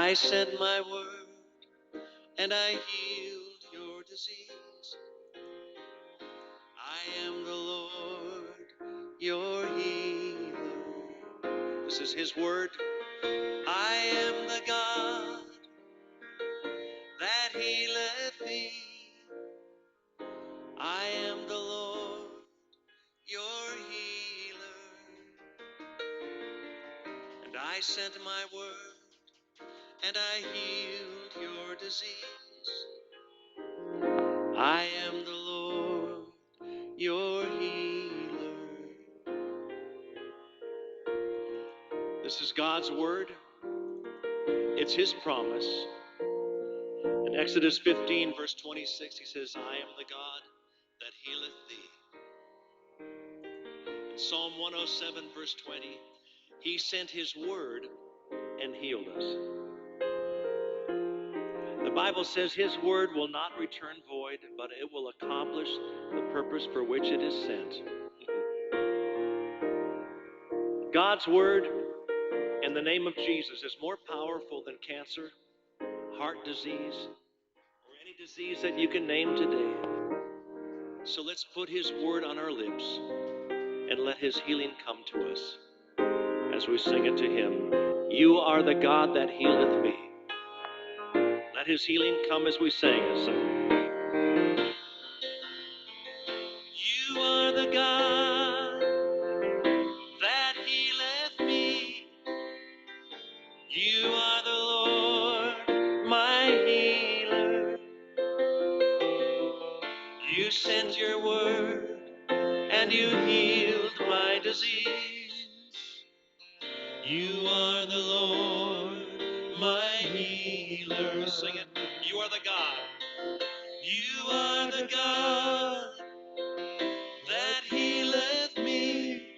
I sent my word and I healed your disease. I am the Lord, your healer. This is his word. I am the God that healeth thee. I am the Lord, your healer. And I sent my word and I healed your disease. I am the Lord, your healer. This is God's word. It's his promise. In Exodus 15, verse 26, he says, I am the God that healeth thee. In Psalm 107, verse 20, he sent his word and healed us. The Bible says his word will not return void, but it will accomplish the purpose for which it is sent. God's word in the name of Jesus is more powerful than cancer, heart disease, or any disease that you can name today. So let's put his word on our lips and let his healing come to us as we sing it to him. You are the God that healeth me. Let his healing come as we sing it. You are the God that healeth me. You are the Lord, my healer. You sent your word and you healed my disease. You are the Lord, my healer. Sing it. You are the God. You are the God that healeth me.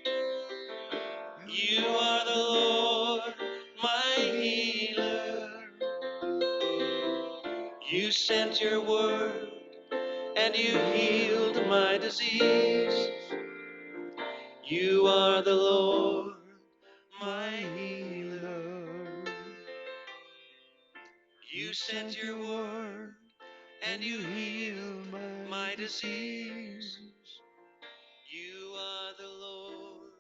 You are the Lord, my healer. You sent your word and you healed my disease. You are the Lord, my healer. You sent your word and you healed my disease. You are the Lord,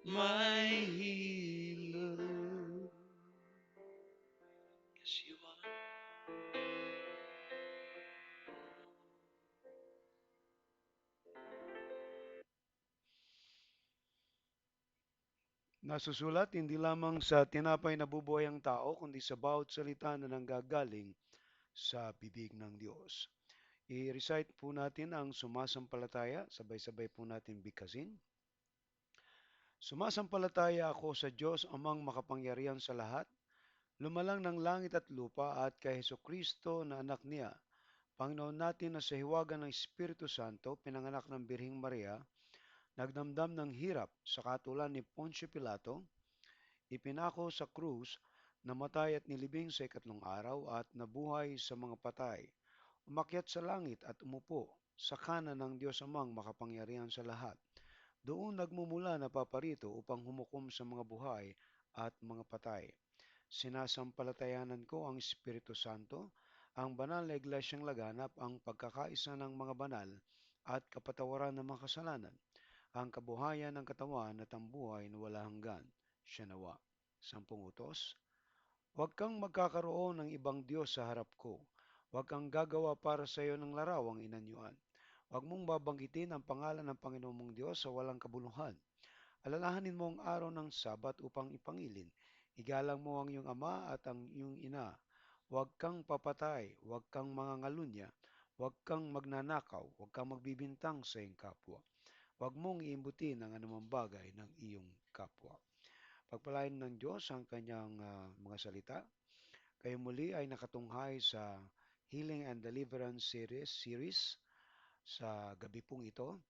my healer. Yes, you are. Nasusulat hindi lamang sa tinapay na bubuhay ang tao, kundi sa bawat salita na nanggagaling sa bibig ng Diyos. I-recite po natin ang sumasampalataya, sabay-sabay po natin bigkasin. Sumasampalataya ako sa Diyos amang makapangyarihan sa lahat, lumalang ng langit at lupa at kay Kristo na anak niya, Panginoon natin na sa hiwaga ng Espiritu Santo, pinanganak ng Birhing Maria, nagdamdam ng hirap sa katulad ni Poncio Pilato, ipinako sa krus, namatay at nilibing sa ikatlong araw at nabuhay sa mga patay, umakyat sa langit at umupo sa kanan ng Diyos amang makapangyarihan sa lahat. Doon nagmumula na paparito upang humukom sa mga buhay at mga patay. Sinasampalatayanan ko ang Espiritu Santo, ang banal na iglesyang laganap, ang pagkakaisa ng mga banal at kapatawaran ng mga kasalanan, ang kabuhayan ng katawan at ang buhay na wala hanggan. Siya nawa. Sampung utos. Huwag kang magkakaroon ng ibang Diyos sa harap ko. Huwag kang gagawa para sa iyo ng larawang inanyuan. Huwag mong babanggitin ang pangalan ng Panginoon mong Diyos sa walang kabuluhan. Alalahanin mo ang araw ng Sabat upang ipangilin. Igalang mo ang iyong ama at ang iyong ina. Huwag kang papatay, huwag kang mangangalunya, huwag kang magnanakaw, huwag kang magbibintang sa iyong kapwa. Huwag mong iimbutin ang anumang bagay ng iyong kapwa. Pagpalain ng Diyos ang kanyang mga salita. Kayo muli ay nakatunghay sa Healing and Deliverance series sa gabi pong ito.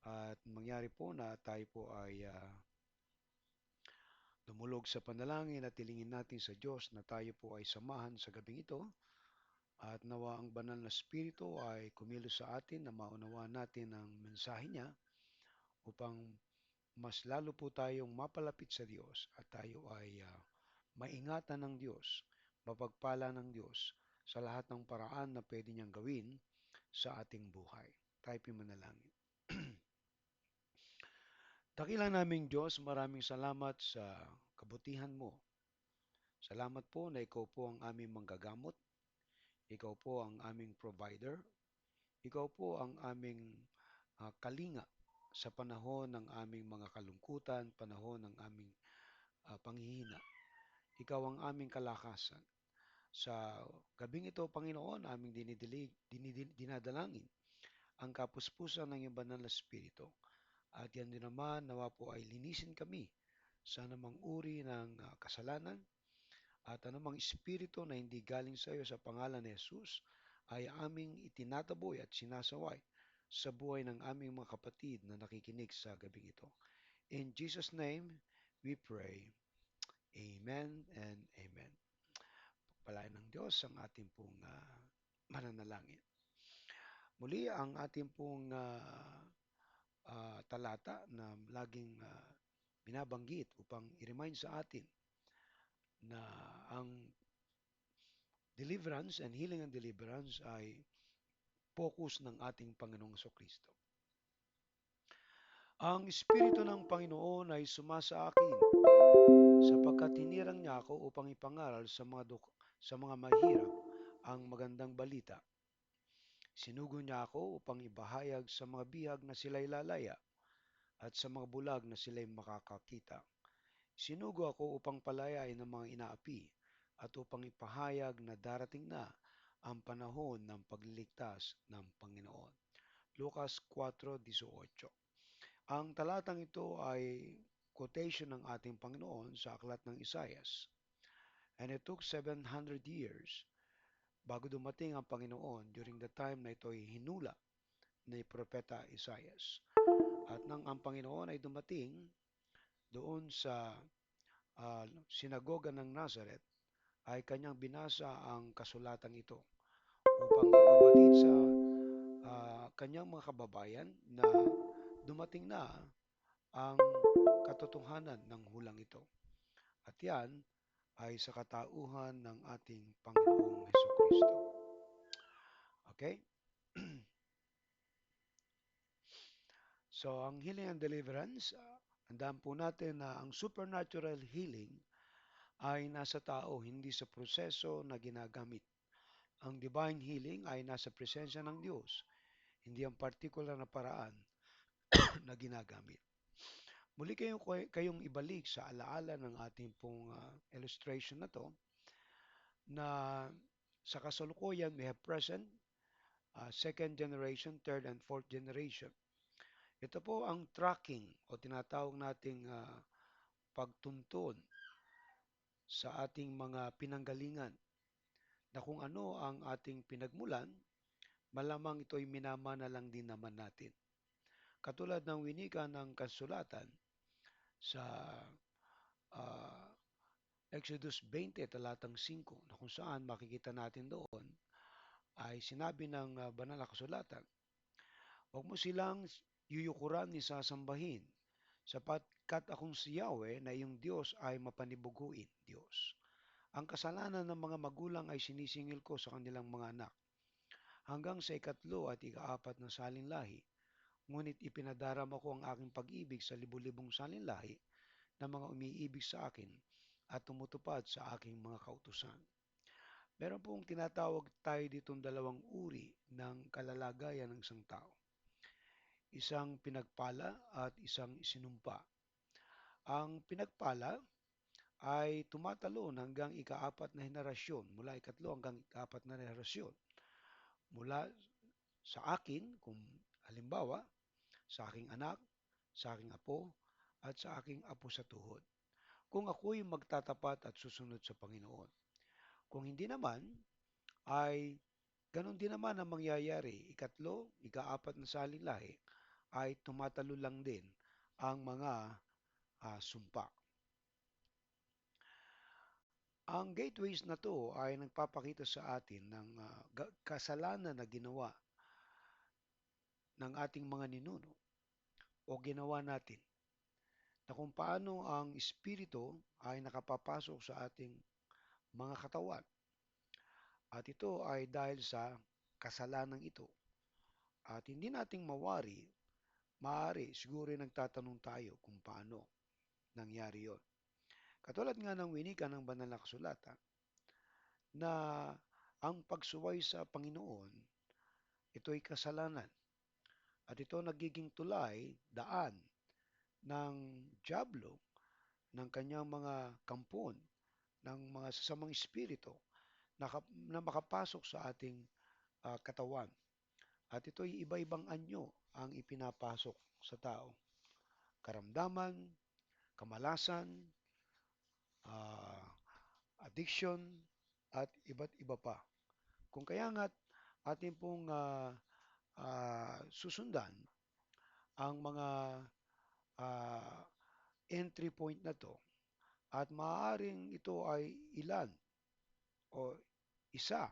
At mangyari po na tayo po ay dumulog sa panalangin at tilingin natin sa Diyos na tayo po ay samahan sa gabing ito at nawa ang banal na Espiritu ay kumilos sa atin na maunawaan natin ang mensahe niya upang mas lalo po tayong mapalapit sa Diyos at tayo ay maingatan ng Diyos mapagpala ng Diyos sa lahat ng paraan na pwede niyang gawin sa ating buhay. Tayo manalangin. Dakilang naming Diyos, maraming salamat sa kabutihan mo. Salamat po na ikaw po ang aming manggagamot, ikaw po ang aming provider, ikaw po ang aming kalinga sa panahon ng aming mga kalungkutan, panahon ng aming panghihina. Ikaw ang aming kalakasan. Sa gabing ito, Panginoon, aming dinadalangin ang kapuspusan ng iyong banal na Espiritu. At yan din naman, nawa po ay linisin kami sa anumang uri ng kasalanan at anumang espiritu na hindi galing sa iyo sa pangalan ni Jesus ay aming itinataboy at sinasaway sa buhay ng aming mga kapatid na nakikinig sa gabing ito. In Jesus' name, we pray. Amen and amen. Pagpalain ng Diyos ang ating pong mananalangin. Muli, ang ating pong talata na laging binabanggit upang i-remind sa atin na ang deliverance and healing and deliverance ay focus ng ating Panginoong Kristo. Ang Espiritu ng Panginoon ay sumasa akin sapagkat hinirang niya ako upang ipangaral sa mga mahirap ang magandang balita. Sinugo niya ako upang ibahayag sa mga bihag na sila'y lalaya at sa mga bulag na sila'y makakakita. Sinugo ako upang palayain ang mga inaapi at upang ipahayag na darating na ang panahon ng pagliligtas ng Panginoon. Lucas 4:18. Ang talatang ito ay quotation ng ating Panginoon sa aklat ng Isaias. And it took 700 years bago dumating ang Panginoon during the time na ito ay hinula ni Propeta Isaias. At nang ang Panginoon ay dumating doon sa sinagoga ng Nazareth, ay kanyang binasa ang kasulatang ito upang ipabatid sa kanyang mga kababayan na dumating na ang katotohanan ng hulang ito. At yan ay sa katauhan ng ating Panginoong Heso Kristo. Okay? So, ang healing and deliverance, andaan po natin na ang supernatural healing ay nasa tao, hindi sa proseso na ginagamit. Ang divine healing ay nasa presensya ng Diyos, hindi ang particular na paraan na ginagamit. Muli kayong ibalik sa alaala ng ating pong illustration na to na sa kasalukuyan we have present, second generation, third and fourth generation. Ito po ang tracking o tinatawag nating pagtuntun sa ating mga pinanggalingan na kung ano ang ating pinagmulan, malamang ito'y minamana lang din naman natin. Katulad ng winika ng kasulatan sa uh, Exodus 20, talatang 5, na kung saan makikita natin doon ay sinabi ng banal na kasulatan, huwag mo silang yuyukuran ni sasambahin, sapagkat akong si Yahweh na iyong Diyos ay mapanibuguin Diyos. Ang kasalanan ng mga magulang ay sinisingil ko sa kanilang mga anak, hanggang sa ikatlo at ikaapat na salinlahi, ngunit ipinadarama ko ang aking pag-ibig sa libu-libong salinlahi na mga umiibig sa akin at tumutupad sa aking mga kautusan. Meron pong tinatawag tayo ditong dalawang uri ng kalalagayan ng isang tao. Isang pinagpala at isang isinumpa. Ang pinagpala ay tumatalon hanggang ikaapat na henerasyon, mula ikatlo hanggang ikaapat na henerasyon. Mula sa akin, kung halimbawa, sa aking anak, sa aking apo, at sa aking apo sa tuhod. Kung ako'y magtatapat at susunod sa Panginoon. Kung hindi naman, ay ganun din naman ang mangyayari. Ikatlo, ikaapat na salinlahi ay tumatalo lang din ang mga sumpa. Ang gateways na to ay nagpapakita sa atin ng kasalanan na ginawa ng ating mga ninuno o ginawa natin, na kung paano ang Espiritu ay nakapapasok sa ating mga katawan At ito ay dahil sa kasalanan ito. At hindi nating maaari siguro nagtatanong tayo kung paano nangyari yon. Katulad nga ng winika ng banal na kasulatan na ang pagsuway sa Panginoon, ito'y kasalanan. At ito nagiging tulay, daan ng Diablo, ng kanyang mga kampon, ng mga sasamang espiritu na makapasok sa ating katawan. At ito'y iba-ibang anyo ang ipinapasok sa tao. Karamdaman, kamalasan, ah, addiction, at iba't iba pa. Kung kaya nga atin pong susundan ang mga ah, entry point na to at maaaring ito ay ilan o isa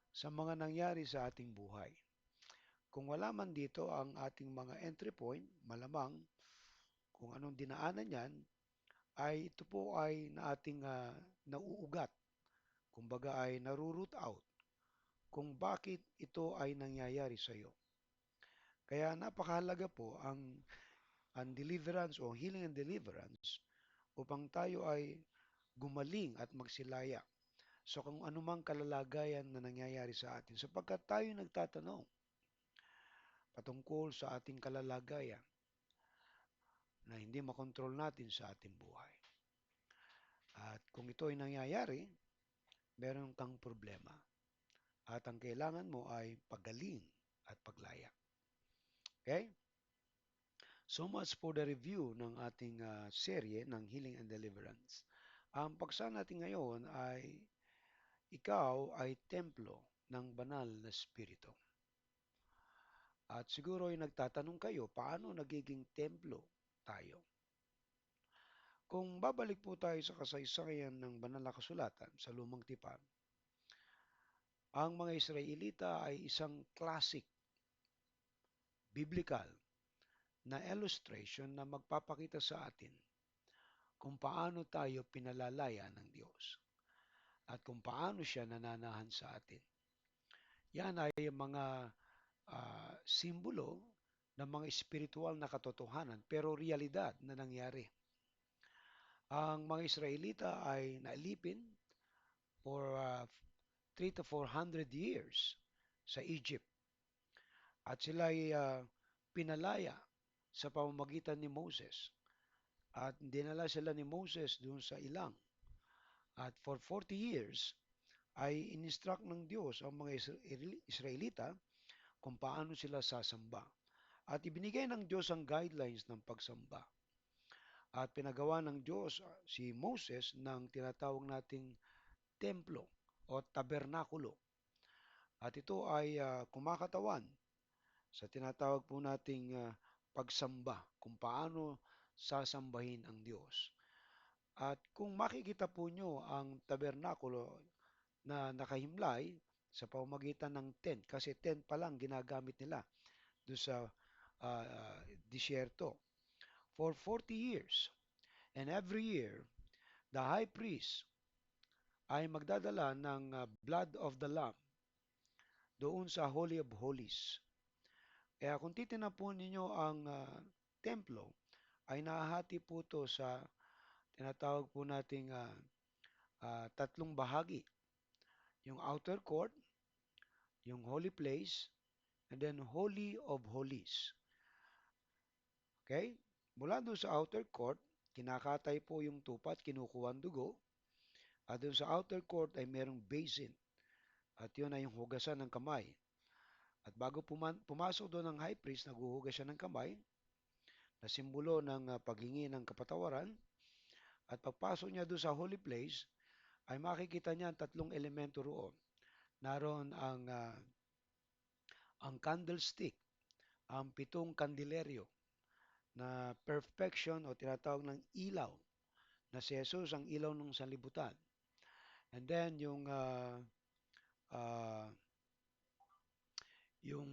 sa mga nangyari sa ating buhay. Kung wala man dito ang ating mga entry point, malamang kung anong dinaanan yan, ay ito po ay na ating nauugat. Kumbaga ay naru-root out kung bakit ito ay nangyayari sa iyo. Kaya napakahalaga po ang deliverance o healing and deliverance upang tayo ay gumaling at magsilaya sa kung anumang kalalagayan na nangyayari sa atin. Sapagkat tayo nagtatanong patungkol sa ating kalalagayan na hindi makontrol natin sa ating buhay. At kung ito ay nangyayari, meron kang problema. At ang kailangan mo ay pagaling at paglaya. Okay? So much for the review ng ating serye ng Healing and Deliverance. Ang paksa natin ngayon ay ikaw ay templo ng banal na Espiritu. At siguro ay nagtatanong kayo, paano nagiging templo tayo? Kung babalik po tayo sa kasaysayan ng banal na kasulatan sa lumang tipan, ang mga Israelita ay isang classic biblical na illustration na magpapakita sa atin kung paano tayo pinalalaya ng Diyos at kung paano siya nananahan sa atin. Yan ay mga simbolo ng mga espiritual na katotohanan pero realidad na nangyari. Ang mga Israelita ay nailipin for 3 to 400 years sa Egypt at sila ay pinalaya sa pamamagitan ni Moses at dinala sila ni Moses doon sa ilang at for 40 years ay in-instruct ng Diyos ang mga Israelita kung paano sila sasamba. At ibinigay ng Diyos ang guidelines ng pagsamba. At pinagawa ng Diyos si Moses ng tinatawag nating templo o tabernakulo. At ito ay kumakatawan sa tinatawag po nating pagsamba, kung paano sasambahin ang Diyos. At kung makikita po nyo ang tabernakulo na nakahimlay sa pamamagitan ng tent, kasi tent pa lang ginagamit nila doon sa disyerto for 40 years. And every year, the high priest ay magdadala ng blood of the lamb doon sa Holy of Holies. Kaya kung titignan po ninyo ang templo, ay nahahati po ito sa tinatawag po nating tatlong bahagi. Yung outer court, yung holy place, and then Holy of Holies. Okay? Mula doon sa outer court, kinakatay po yung tupat, kinukuha ang dugo. At doon sa outer court ay merong basin. At yun ay yung hugasan ng kamay. At bago pumasok doon ng high priest, naghuhugas siya ng kamay na simbolo ng paghingi ng kapatawaran. At pagpasok niya doon sa holy place, ay makikita niya ang tatlong elemento roon. Naroon ang candlestick, ang 7 kandileryo na perfection o tinatawag ng ilaw na si Jesus ang ilaw ng sanlibutan. And then uh, yung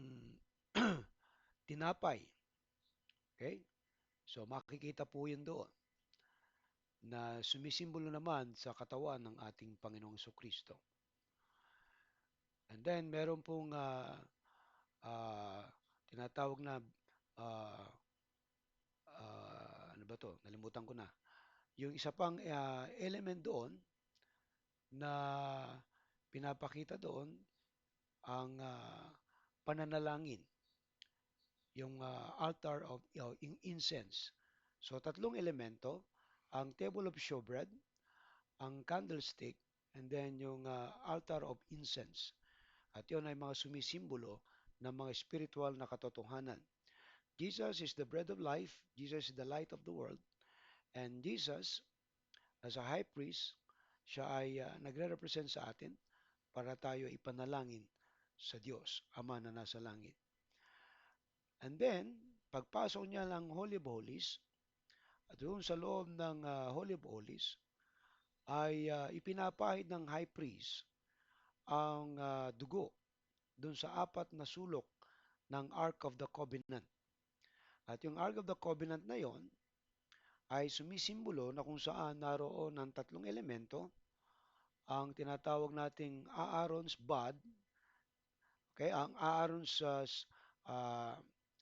tinapay. Okay? So makikita po yun doon na sumisimbolo naman sa katawan ng ating Panginoong Kristo. And then meron pong ah, tinatawag na ah, ano ba to? Nalimutan ko na. Yung isa pang element doon na pinapakita doon ang pananalangin, yung altar of yung incense. So tatlong elemento, ang table of showbread, ang candlestick, and then yung altar of incense. At yun ay mga sumisimbolo ng mga spiritual na katotohanan. Jesus is the bread of life, Jesus is the light of the world, and Jesus as a high priest, siya ay nagre-represent sa atin para tayo ipanalangin sa Diyos, Ama na nasa langit. And then, pagpasok niya ng Holy of Holies, at doon sa loob ng Holy of Holies, ay ipinapahid ng high priest ang dugo doon sa apat na sulok ng Ark of the Covenant. At yung Ark of the Covenant na yon ay sumisimbolo na kung saan naroon ang tatlong elemento, ang tinatawag nating Aaron's bud, okay, ang Aaron's uh,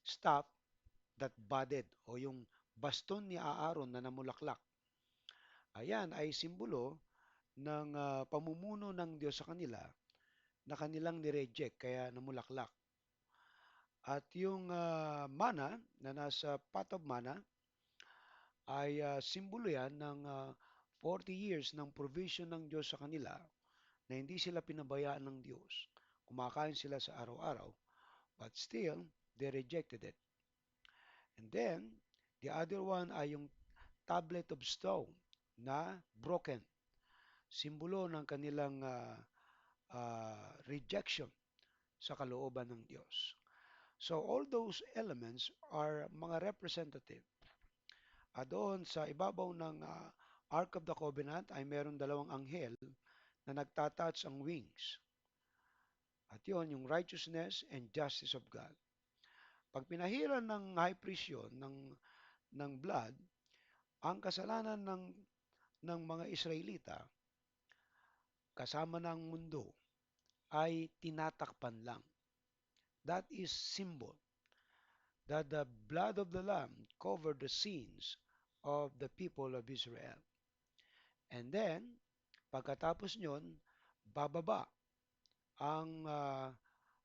staff that budded o yung baston ni Aaron na namulaklak. Ayan ay simbolo ng pamumuno ng Diyos sa kanila na kanilang nireject kaya namulaklak. At yung mana na nasa pot of mana ay simbolo yan ng 40 years ng provision ng Diyos sa kanila na hindi sila pinabayaan ng Diyos. Kumakain sila sa araw-araw, but still, they rejected it. And then, the other one ay yung tablet of stone na broken. Simbolo ng kanilang rejection sa kalooban ng Diyos. So all those elements are mga representative. At doon sa ibabaw ng Ark of the Covenant ay meron dalawang anghel na nagtatouch ang wings. At yon yung righteousness and justice of God. Pag pinahiran ng high priest yun, ng blood, ang kasalanan ng mga Israelita kasama ng mundo ay tinatakpan lang. That is symbol that the blood of the Lamb covered the sins of the people of Israel. And then, pagkatapos nyon, bababa ang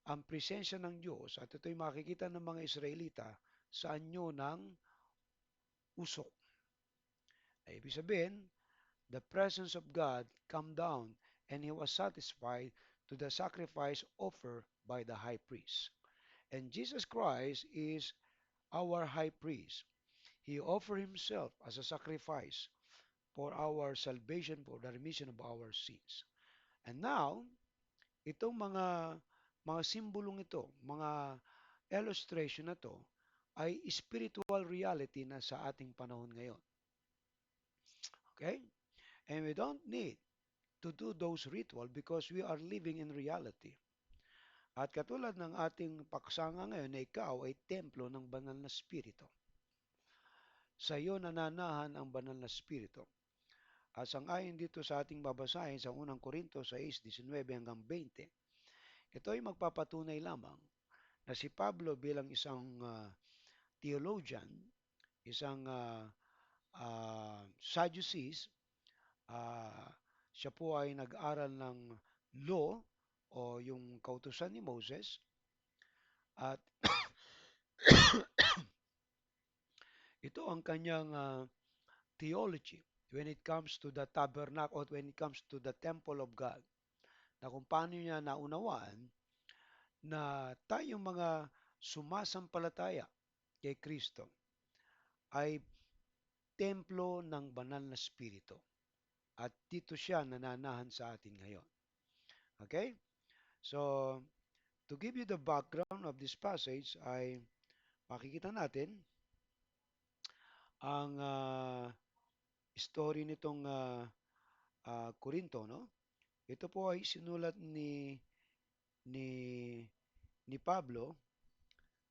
ang presensya ng Diyos at ito'y makikita ng mga Israelita sa anyo ng usok. Ay, ibig sabihin, the presence of God come down and He was satisfied to the sacrifice offered by the high priest. And Jesus Christ is our high priest. He offered Himself as a sacrifice for our salvation, for the remission of our sins. And now, itong mga simbolong ito, mga illustration na to, ay spiritual reality na sa ating panahon ngayon. Okay? And we don't need to do those ritual because we are living in reality. At katulad ng ating paksanga ngayon na ikaw ay templo ng banal na spirito. Sa iyo nananahan ang banal na spirito. At sangayon dito sa ating babasahin sa unang Korinto 6:19 hanggang 20, ito ay magpapatunay lamang na si Pablo bilang isang theologian, isang Sadducees, uh, siya po ay nag-aral ng law o yung kautusan ni Moses at ito ang kanyang theology when it comes to the tabernacle or when it comes to the temple of God na kung paano niya naunawaan na tayong mga sumasampalataya kay Kristo ay templo ng banal na spirito at dito siya nananahan sa atin ngayon. Okay? So, to give you the background of this passage ay makikita natin ang story nitong Korinto, no? Ito po ay sinulat ni ni Pablo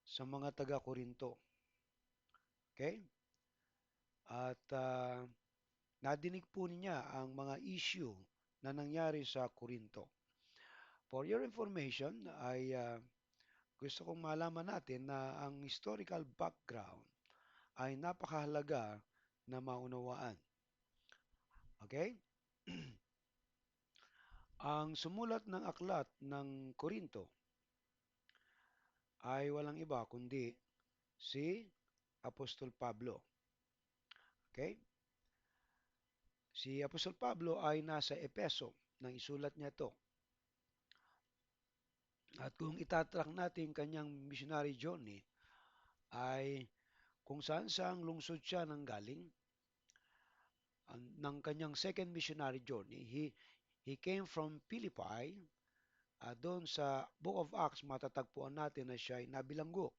sa mga taga Korinto. Okay? At nadinig po niya ang mga issue na nangyari sa Korinto. For your information, ay gusto kong malaman natin na ang historical background ay napakahalaga na maunawaan. Okay? Ang sumulat ng aklat ng Korinto ay walang iba kundi si Apostol Pablo. Okay? Si Apostol Pablo ay nasa Epeso nang isulat niya ito. At kung itatrack natin kanyang missionary journey, ay kung saan saang lungsod siya nang galing, ng kanyang second missionary journey, he came from Philippi. Doon sa Book of Acts, matatagpuan natin na siya ay nabilanggo.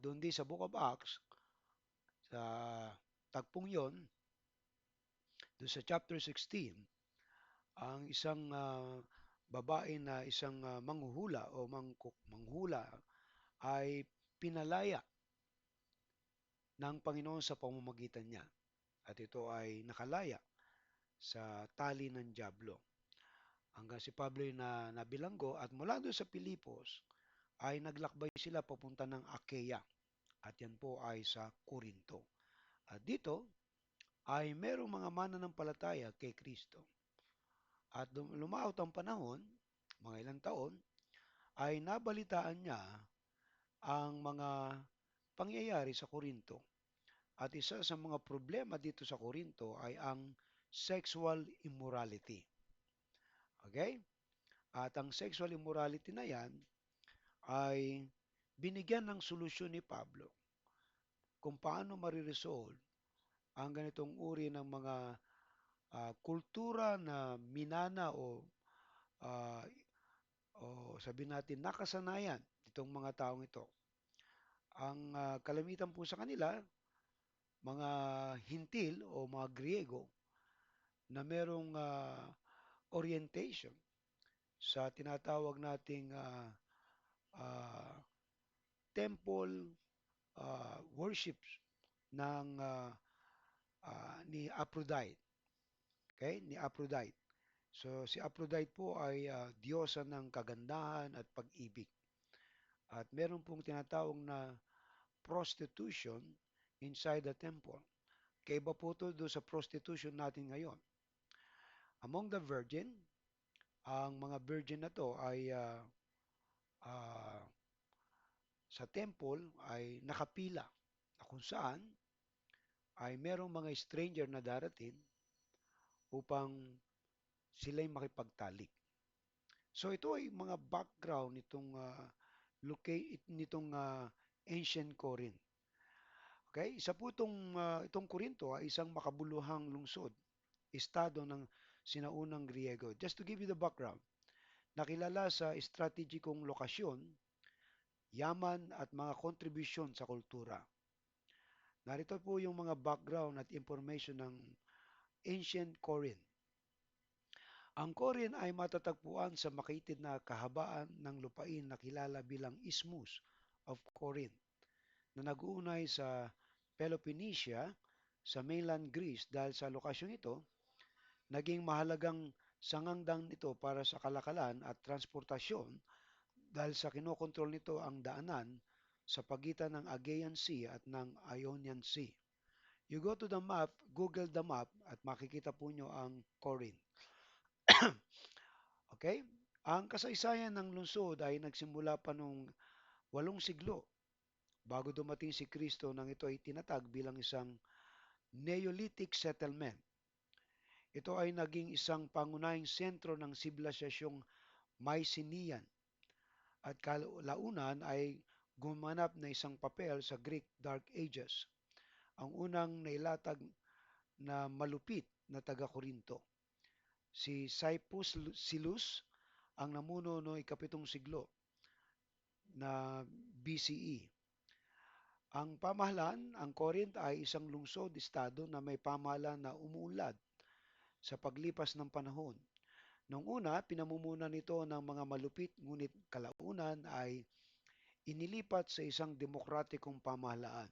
Doon din sa Book of Acts, sa tagpong yon, doon sa chapter 16, ang isang babae na isang manghuhula o manghula ay pinalaya ng Panginoon sa pamamagitan niya. At ito ay nakalaya sa tali ng dyablo. Hanggang si Pablo na nabilanggo at mula doon sa Pilipos ay naglakbay sila papunta ng Achaia at yan po ay sa Corinto. At dito ay merong mga mananampalataya kay Kristo. At lumaot ang panahon, mga ilang taon, ay nabalitaan niya ang mga pangyayari sa Corinto. At isa sa mga problema dito sa Corinto ay ang sexual immorality. Okay? At ang sexual immorality na yan ay binigyan ng solusyon ni Pablo kung paano mariresolve ang ganitong uri ng mga kultura na minana ah, o sabihin natin nakasanayan itong mga taong ito. Ang kalamitan po sa kanila, mga hintil o mga Griego na merong orientation sa tinatawag nating uh, temple worships ng ni Aphrodite. Okay? Ni Aphrodite. So si Aphrodite po ay diyosa ng kagandahan at pag-ibig. At meron pong tinatawag na prostitution inside the temple. Kaiba po ito doon sa prostitution natin ngayon. Among the virgin, ang mga virgin na to ay uh, sa temple ay nakapila na kung saan ay merong mga stranger na darating upang sila'y makipagtalik. So ito ay mga background nitong ancient Corinth. Okay? Isa po itong Corinto ay isang makabuluhang lungsod, estado ng sinaunang Griego. Just to give you the background, nakilala sa estratehikong lokasyon, yaman at mga kontribusyon sa kultura. Narito po yung mga background at information ng ancient Corinth. Ang Corinth ay matatagpuan sa makitid na kahabaan ng lupain na kilala bilang Isthmus of Corinth na nag-uunay sa Peloponnesia sa mainland Greece. Dahil sa lokasyon ito, naging mahalagang sangandang ito para sa kalakalan at transportasyon dahil sa kinokontrol nito ang daanan sa pagitan ng Aegean Sea at ng Ionian Sea. You go to the map, Google the map at makikita po nyo ang Corinth. Okay? Ang kasaysayan ng lungsod ay nagsimula pa noong 8 siglo bago dumating si Kristo nang ito ay tinatag bilang isang Neolithic settlement. Ito ay naging isang pangunahing sentro ng sibilisasyong Mycenaean at kalaunan ay gumanap na isang papel sa Greek Dark Ages. Ang unang nailatag na malupit na taga-Korinto, si Silus, ang namuno noong ika-7 siglo na BCE. Ang pamahalaan, ang Corinth ay isang lungsod-estado na may pamahalaan na umuunlad sa paglipas ng panahon. Noong una, pinamumunan nito ng mga malupit ngunit kalaunan ay inilipat sa isang demokratikong pamahalaan.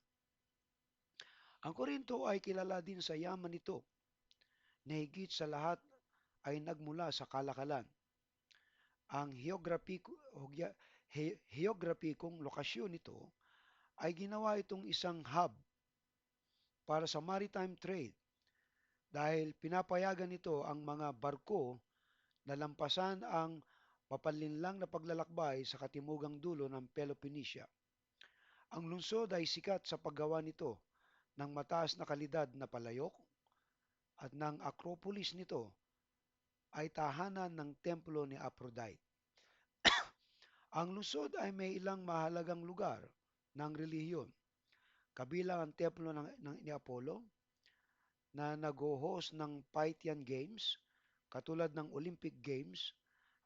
Ang Korinto ay kilala din sa yaman nito na higit sa lahat ay nagmula sa kalakalan. Ang heograpikong lokasyon nito ay ginawa itong isang hub para sa maritime trade dahil pinapayagan nito ang mga barko na lampasan ang mapanlinlang na paglalakbay sa katimugang dulo ng Peloponnesia. Ang lungsod ay sikat sa paggawa nito ng mataas na kalidad na palayok at ng Acropolis nito ay tahanan ng templo ni Aphrodite. Ang lungsod ay may ilang mahalagang lugar ng relihiyon, kabilang ang templo ni Apollo na nag-host ng Pythian Games, katulad ng Olympic Games.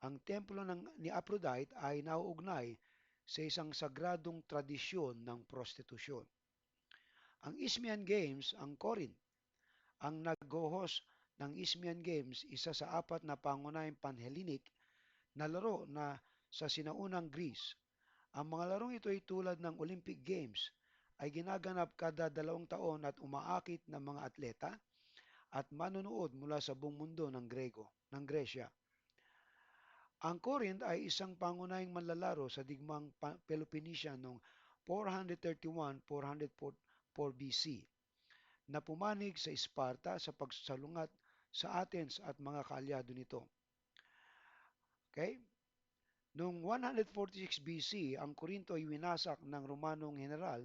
Ang templo ni Aphrodite ay nauugnay sa isang sagradong tradisyon ng prostitusyon. Ang Isthmian Games, ang Corinth, ang nag-host ng Isthmian Games, isa sa apat na pangunahing Panhellenic na laro na sa sinaunang Greece. Ang mga larong ito ay tulad ng Olympic Games ay ginaganap kada 2 taon at umaakit ng mga atleta at manonood mula sa buong mundo ng Gresya. Ang Corinth ay isang pangunahing manlalaro sa digmang Peloponnesian noong 431-404 BC na pumanig sa Sparta sa pagsalungat sa Athens at mga kaalyado nito. Okay? Noong 146 BC, ang Korinto ay winasak ng Romanong general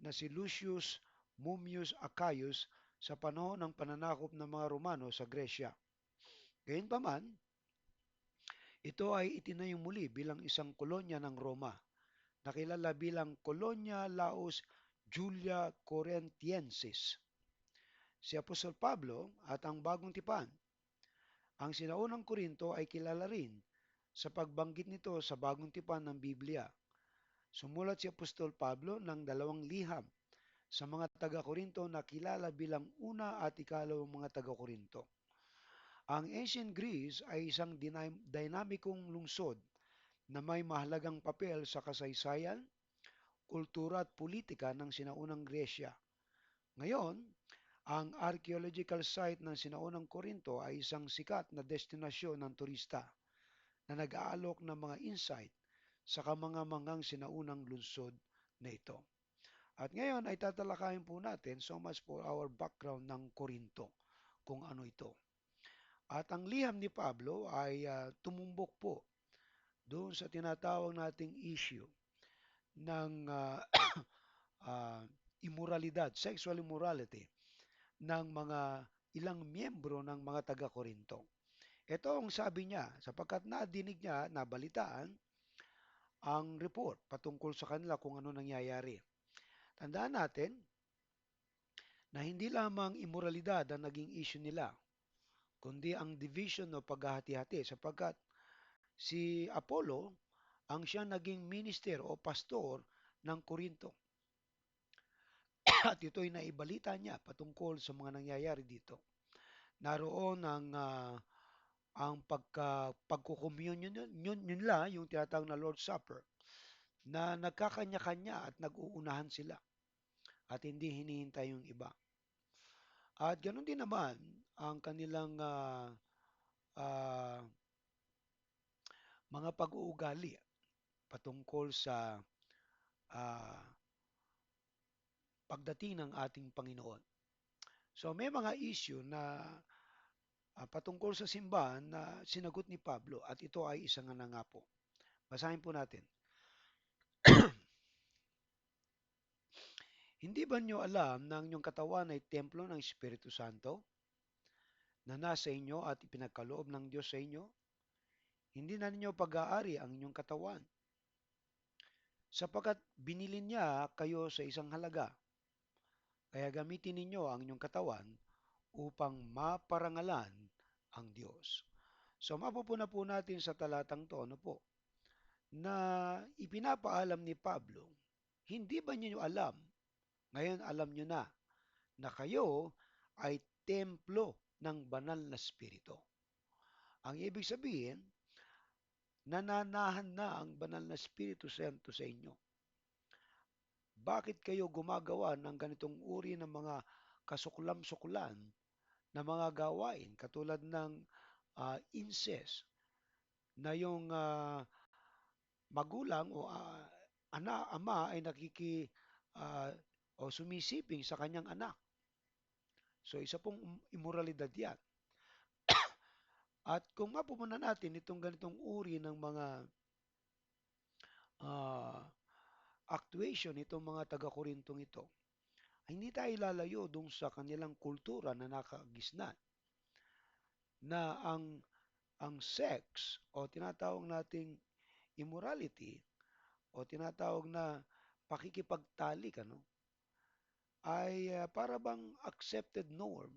na si Lucius Mummius Acaius sa panahon ng pananakop ng mga Romano sa Gresya. Gayunpaman, ito ay itinayong muli bilang isang kolonya ng Roma, nakilala bilang Colonia Laus Julia Corinthiensis. Si Apostol Pablo at ang Bagong Tipan, ang sinaunang Korinto ay kilala rin sa pagbanggit nito sa Bagong Tipan ng Biblia. Sumulat si Apostol Pablo ng 2 liham sa mga taga-Korinto na kilala bilang una at ikalawang mga taga-Korinto. Ang ancient Greece ay isang dinamikong lungsod na may mahalagang papel sa kasaysayan, kultura at politika ng sinaunang Gresya. Ngayon, ang archaeological site ng sinaunang Korinto ay isang sikat na destinasyon ng turista na nag-aalok ng mga insight sa kamangamangang sinaunang lungsod na ito. At ngayon ay tatalakayin po natin so much for our background ng Korinto, kung ano ito. At ang liham ni Pablo ay tumumbok po doon sa tinatawag nating issue ng uh, immoralidad, sexual immorality ng mga ilang miyembro ng mga taga-Korinto. Ito ang sabi niya, sapagkat nadinig niya, nabalitaan, ang report patungkol sa kanila kung ano nangyayari. Tandaan natin na hindi lamang immoralidad ang naging issue nila, kundi ang division o paghahati-hati sapagkat si Apollo ang siya naging minister o pastor ng Korinto. At ito'y naibalita niya patungkol sa mga nangyayari dito. Naroon ang pagkukommunion nila, yung tinatawag na Lord's Supper, na nagkakanya-kanya at nag-uunahan sila at hindi hinihintay yung iba. At ganoon din naman ang kanilang uh, mga pag-uugali patungkol sa uh, pagdating ng ating Panginoon. So may mga issue na patungkol sa simbahan na sinagot ni Pablo at ito ay isang nga nga po. Basahin po natin. Hindi ba niyo alam na ang inyong katawan ay templo ng Espiritu Santo na nasa inyo at ipinagkaloob ng Diyos sa inyo? Hindi na ninyo pag-aari ang inyong katawan, sapagkat binili niya kayo sa isang halaga. Kaya gamitin ninyo ang inyong katawan upang maparangalan ang Diyos. So mapupuna po natin sa talatang to, ano po, na ipinapaalam ni Pablo, hindi ba niyo alam, ngayon alam niyo na kayo ay templo ng banal na Espiritu. Ang ibig sabihin, nananahan na ang banal na Espiritu Santo sa inyo. Bakit kayo gumagawa ng ganitong uri ng mga kasuklam-suklan na mga gawain katulad ng incest, na yung magulang o ama ay ah, o sumisiping sa kanyang anak. So isa pong immoralidad yan. At kung mapupunan natin itong ganitong uri ng mga ah, actuation itong mga taga-Korintong ito, ay hindi tayo lalayo dun sa kanilang kultura na nakagisnan na ang sex o tinatawag nating immorality o tinatawag na pakikipagtalik ay para bang accepted norm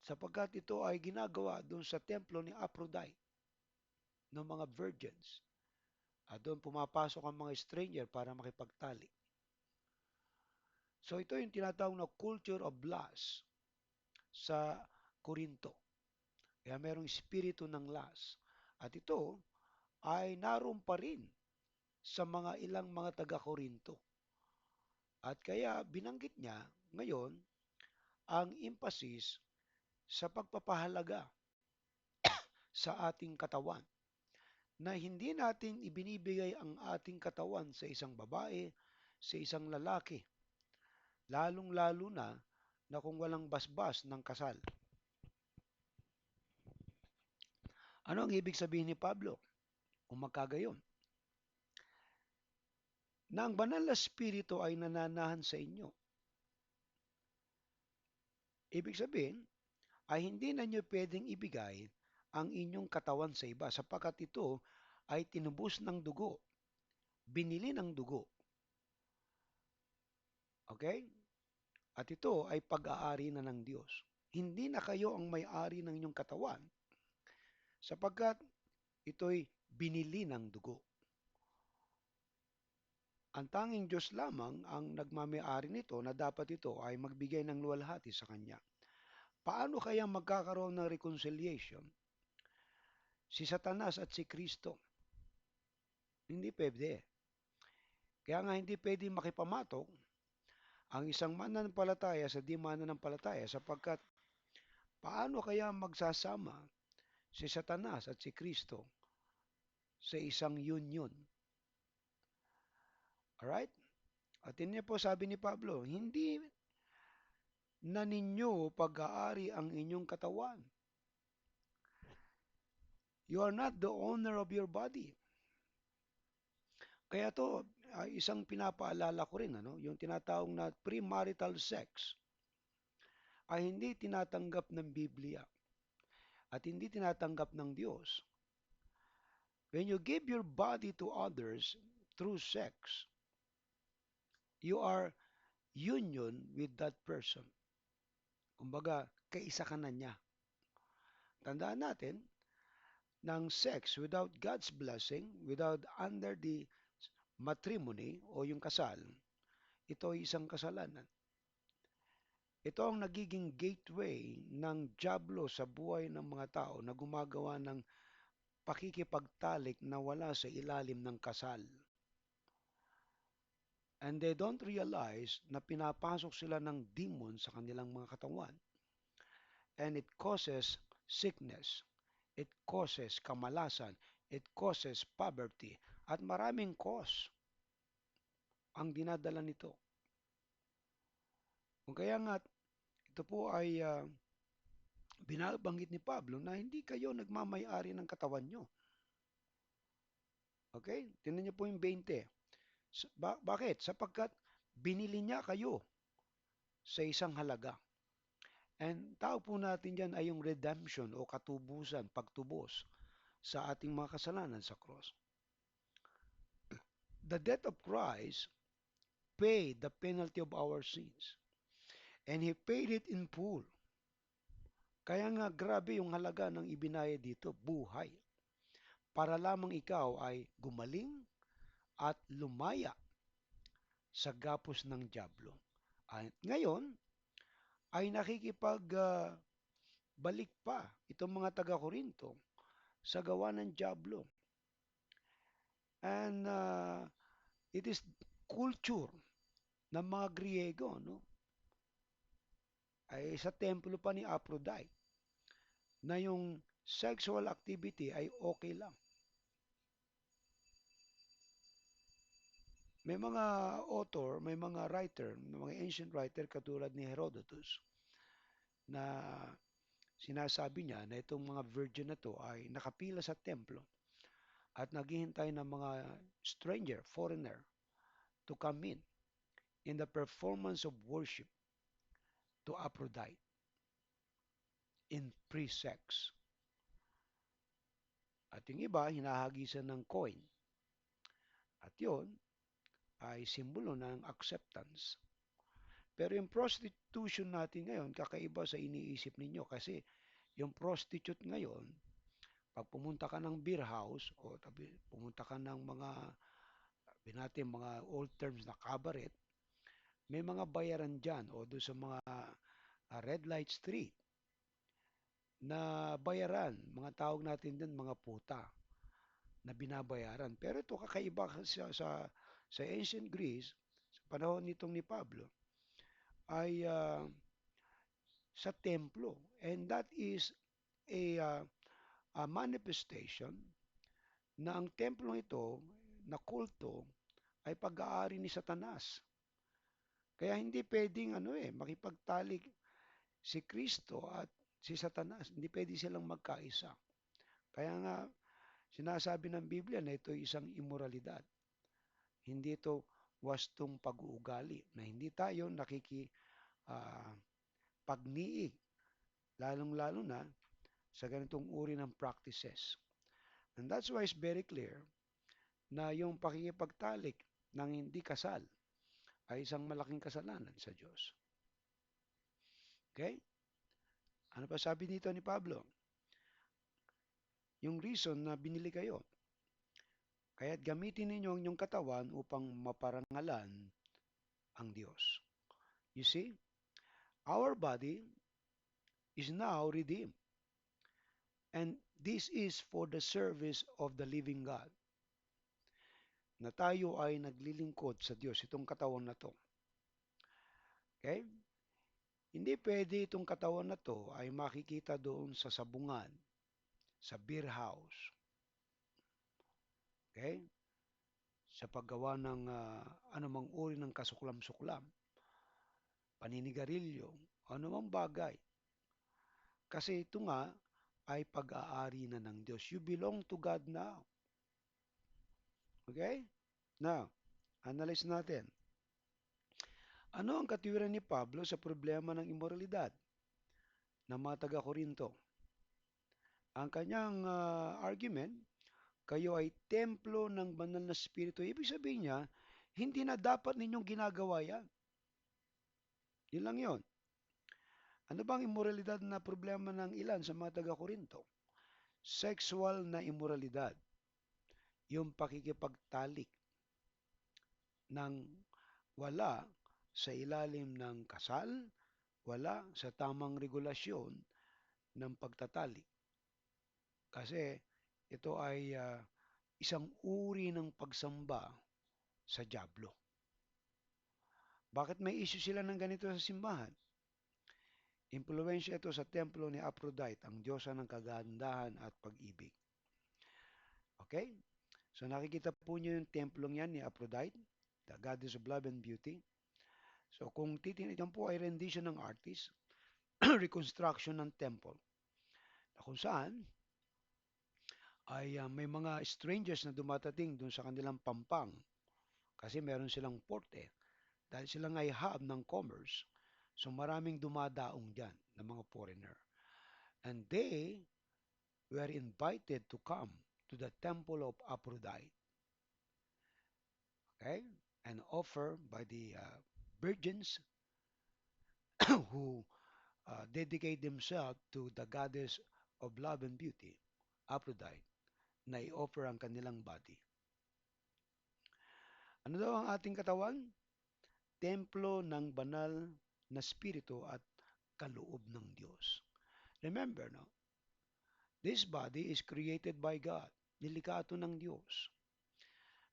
sapagkat ito ay ginagawa doon sa templo ni Aphrodite ng mga virgins. At doon pumapasok ang mga stranger para makipagtalik. So ito yung tinatawag na culture of lust sa Korinto. Kaya merong espiritu ng lust. At ito ay naroon pa rin sa mga ilang mga taga-Korinto. At kaya binanggit niya ngayon ang emphasis sa pagpapahalaga sa ating katawan na hindi natin ibinibigay ang ating katawan sa isang babae, sa isang lalaki, lalong-lalo na kung walang basbas ng kasal. Ano ang ibig sabihin ni Pablo? Kung magkagayon, na ang banal na spirito ay nananahan sa inyo. Ibig sabihin, ay hindi na nyo pwedeng ibigay ang inyong katawan sa iba sapagkat ito ay tinubos ng dugo, binili ng dugo. Okay? At ito ay pag-aari na ng Diyos. Hindi na kayo ang may-ari ng inyong katawan sapagkat ito'y binili ng dugo. Ang tanging Diyos lamang ang nagmamay-ari nito na dapat ito ay magbigay ng luwalhati sa Kanya. Paano kaya magkakaroon ng reconciliation? Si Satanas at si Kristo. Hindi pwede. Kaya nga hindi pwede makipamatok ang isang mananampalataya sa di mananampalataya sapagkat paano kaya magsasama si Satanas at si Kristo sa isang union? Alright? At yun po sabi ni Pablo, hindi na ninyo pag-aari ang inyong katawan. You are not the owner of your body. Kaya to, isang pinapaalala ko rin, yung tinatawag na premarital sex ay hindi tinatanggap ng Biblia at hindi tinatanggap ng Diyos. When you give your body to others through sex, you are union with that person. Kumbaga, kaisa ka na niya. Tandaan natin, ng sex without God's blessing, without under the matrimony o yung kasal, ito ay isang kasalanan. Ito ang nagiging gateway ng dyablo sa buhay ng mga tao na gumagawa ng pakikipagtalik na wala sa ilalim ng kasal. And they don't realize na pinapasok sila ng demon sa kanilang mga katawan. And it causes sickness. It causes kamalasan. It causes poverty. At maraming cause ang dinadala nito. Kung kaya nga, ito po ay binabanggit ni Pablo na hindi kayo nagmamay-ari ng katawan nyo. Okay? Tingnan niyo po yung 20. Bakit? Sapagkat binili niya kayo sa isang halaga. And tawag po natin dyan ay yung redemption o katubusan, pagtubos sa ating mga kasalanan sa cross. The death of Christ paid the penalty of our sins. And He paid it in full. Kaya nga grabe yung halaga ng ibinayad dito, buhay. Para lamang ikaw ay gumaling at lumaya sa gapos ng dyablo. At ngayon ay balik pa itong mga taga-Korinto sa gawa ng dyablo. And it is culture ng mga Griego, ay sa templo pa ni Aphrodite na yung sexual activity ay okay lang. May mga author, may mga writer, may mga ancient writer katulad ni Herodotus na sinasabi niya na itong mga virgin na to ay nakapila sa templo at naghihintay ng mga stranger, foreigner to come in the performance of worship to Aphrodite in pre-sex. At yung iba, hinahagisan ng coin. At yon ay simbolo ng acceptance. Pero yung prostitution natin ngayon, kakaiba sa iniisip ninyo kasi yung prostitute ngayon, pag pumunta ka ng beer house o pumunta ka ng mga, sabi natin, mga old terms na cabaret, may mga bayaran dyan o doon sa mga red light street na bayaran. Mga tawag natin din mga puta na binabayaran. Pero ito kakaiba sa ancient Greece, sa panahon nitong ni Pablo, ay sa templo. And that is a manifestation na ang templo ito na kulto ay pag-aari ni Satanas. Kaya hindi pwedeng makipagtalik si Kristo at si Satanas. Hindi pwede silang magkaisa. Kaya nga sinasabi ng Biblia na ito ay isang immoralidad. Hindi ito wastong pag-uugali na hindi tayo uh, pagniig, lalong-lalo na sa ganitong uri ng practices. And that's why it's very clear na yung pakikipagtalik ng hindi kasal ay isang malaking kasalanan sa Diyos. Okay? Ano pa sabi dito ni Pablo? Yung reason na binili kayo. Kaya't gamitin ninyo ang inyong katawan upang maparangalan ang Diyos. You see, our body is now redeemed. And this is for the service of the living God. Na tayo ay naglilingkod sa Diyos, itong katawan na to. Okay? Hindi pwede itong katawan na to ay makikita doon sa sabungan, sa beer house. Okay? Sa paggawa ng anumang uri ng kasuklam-suklam, paninigarilyo, anumang bagay. Kasi ito nga ay pag-aari na ng Diyos. You belong to God now. Okay? Now, analyze natin. Ano ang katiwiran ni Pablo sa problema ng immoralidad ng mga taga-Korinto? Ang kanyang argument, kayo ay templo ng banal na spirito. Ibig sabihin niya, hindi na dapat ninyong ginagawa yan. Yun lang yun. Ano bang immoralidad na problema ng ilan sa mga taga-Korinto? Sexual na immoralidad. Yung pakikipagtalik ng wala sa ilalim ng kasal, wala sa tamang regulasyon ng pagtatalik. Kasi ito ay isang uri ng pagsamba sa dyablo. Bakit may issue sila ng ganito sa simbahan? Impluwensya ito sa templo ni Aphrodite, ang diyosa ng kagandahan at pag-ibig. Okay? So nakikita po niyo yung templong yan ni Aphrodite, the goddess of love and beauty. So kung titingnan po ay rendition ng artist, reconstruction ng temple, na kung saan ay may mga strangers na dumatating dun sa kanilang pampang kasi meron silang porte dahil silang ay hub ng commerce. So maraming dumadaong dyan ng mga foreigner. And they were invited to come to the temple of Aphrodite. Okay? And offer by the virgins who dedicate themselves to the goddess of love and beauty, Aphrodite, na i-offer ang kanilang body. Ano daw ang ating katawan? Templo ng banal na spirito at kaloob ng Diyos. Remember, no? This body is created by God. Nilikha ito ng Diyos.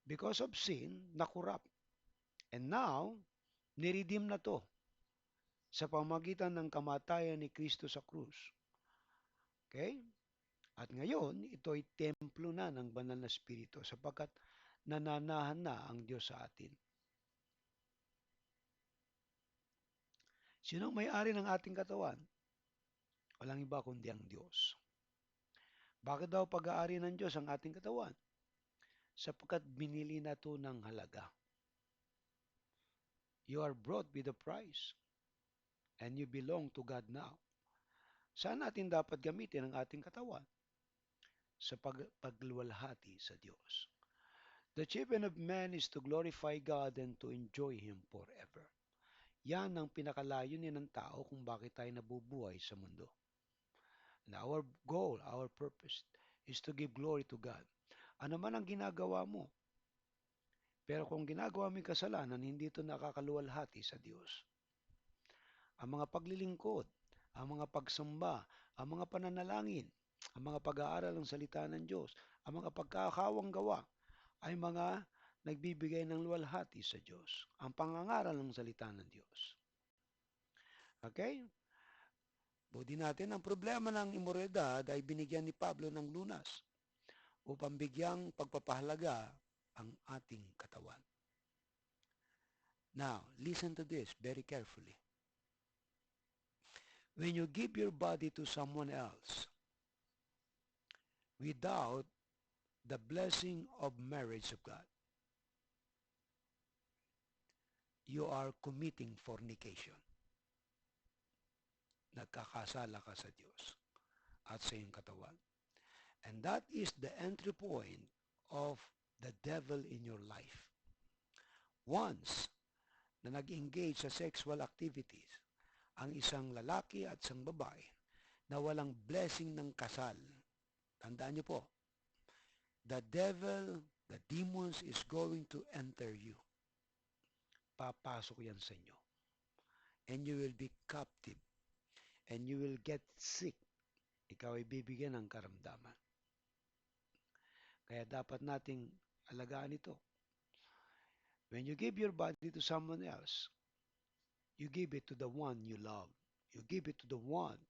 Because of sin, nakurap. And now, niredeem na to sa pamagitan ng kamatayan ni Kristo sa krus. Okay? At ngayon, ito ay templo na ng banal na Espiritu sapagkat nananahan na ang Diyos sa atin. Sino ang may-ari ng ating katawan? Walang iba kundi ang Diyos. Bakit daw pag-aari ng Diyos ang ating katawan? Sapagkat binili na ito ng halaga. You are brought with a price and you belong to God now. Saan natin dapat gamitin ang ating katawan? Sa pagluwalhati sa Diyos. The chief end of man is to glorify God and to enjoy Him forever. Yan ang pinakalayunin ng tao kung bakit tayo nabubuhay sa mundo. And our goal, our purpose is to give glory to God. Ano man ang ginagawa mo, pero kung ginagawa mo yung kasalanan, hindi ito nakakaluwalhati sa Diyos. Ang mga paglilingkod, ang mga pagsamba, ang mga pananalangin, ang mga pag-aaral ng salita ng Diyos, ang mga pagkakawang gawa ay mga nagbibigay ng luwalhati sa Diyos. Ang pangangaral ng salita ng Diyos. Okay? Buti natin, ang problema ng imoralidad ay binigyan ni Pablo ng lunas upang bigyang pagpapahalaga ang ating katawan. Now, listen to this very carefully. When you give your body to someone else without the blessing of marriage of God, you are committing fornication. Nagkakasala ka sa Diyos at sa iyong katawan. And that is the entry point of the devil in your life. Once na nag-engage sa sexual activities ang isang lalaki at isang babae na walang blessing ng kasal, tandaan niyo po, the devil, the demons is going to enter you. Papasok yan sa inyo. And you will be captive. And you will get sick. Ikaw ay bibigyan ng karamdaman. Kaya dapat nating alagaan ito. When you give your body to someone else, you give it to the one you love. You give it to the one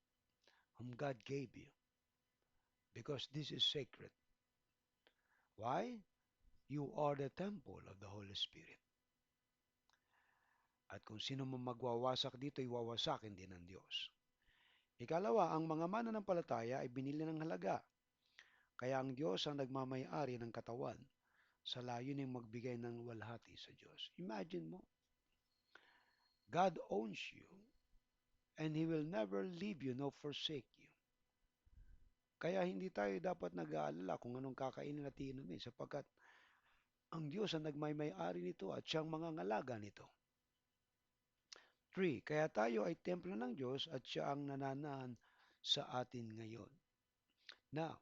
whom God gave you. Because this is sacred. Why? You are the temple of the Holy Spirit. At kung sino man magwawasak dito, iwawasakin din ng Diyos. Ikalawa, ang mga mananampalataya ay binili ng halaga. Kaya ang Diyos ang nagmamay-ari ng katawan sa layuning magbigay ng luwalhati sa Diyos. Imagine mo, God owns you and He will never leave you nor forsake you. Kaya hindi tayo dapat nag-aalala kung anong kakainin at iinumin sapagkat ang Diyos ang nagmay-ari nito at siyang mga ngalaga nito. 3. Kaya tayo ay templo ng Diyos at siya ang nananahan sa atin ngayon. Now,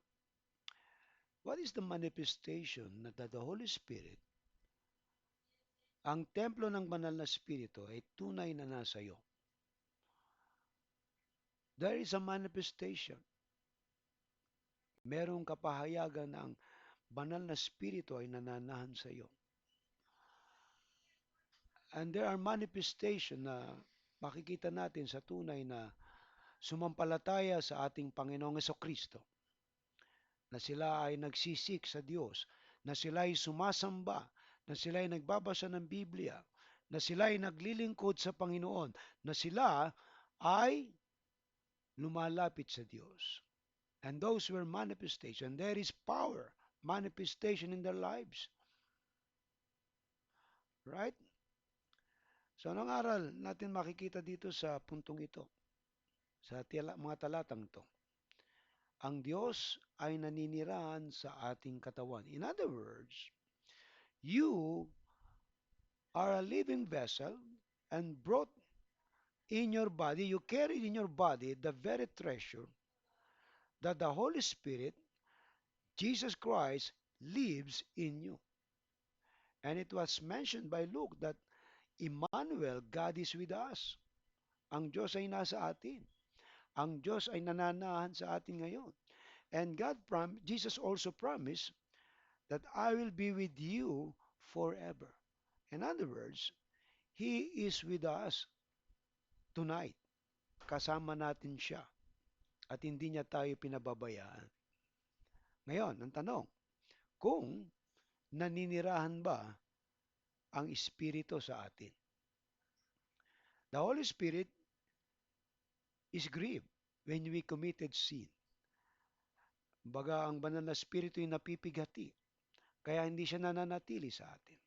what is the manifestation that the Holy Spirit, ang templo ng banal na Espiritu ay tunay na nasa iyo? There is a manifestation. Merong kapahayagan na ang banal na Espiritu ay nananahan sa iyo. And there are manifestation na makikita natin sa tunay na sumampalataya sa ating Panginoong Kristo, na sila ay nagsisik sa Diyos, na sila ay sumasamba, na sila ay nagbabasa ng Biblia, na sila ay naglilingkod sa Panginoon, na sila ay lumalapit sa Diyos. And those were manifestation. There is power, manifestation in their lives. Right? So, anong aral natin makikita dito sa puntong ito? Sa mga talatang ito? Ang Diyos ay naninirahan sa ating katawan. In other words, you are a living vessel and brought in your body, you carry in your body the very treasure that the Holy Spirit, Jesus Christ, lives in you. And it was mentioned by Luke that Emmanuel, God is with us. Ang Diyos ay nasa atin. Ang Diyos ay nananahan sa atin ngayon. And Jesus also promised that I will be with you forever. In other words, He is with us tonight. Kasama natin siya. At hindi niya tayo pinababayaan. Ngayon, ang tanong, kung naninirahan ba ang Espiritu sa atin? The Holy Spirit is grieved when we committed sin. Baga ang banal na Espiritu ay napipighati, kaya hindi siya nananatili sa atin.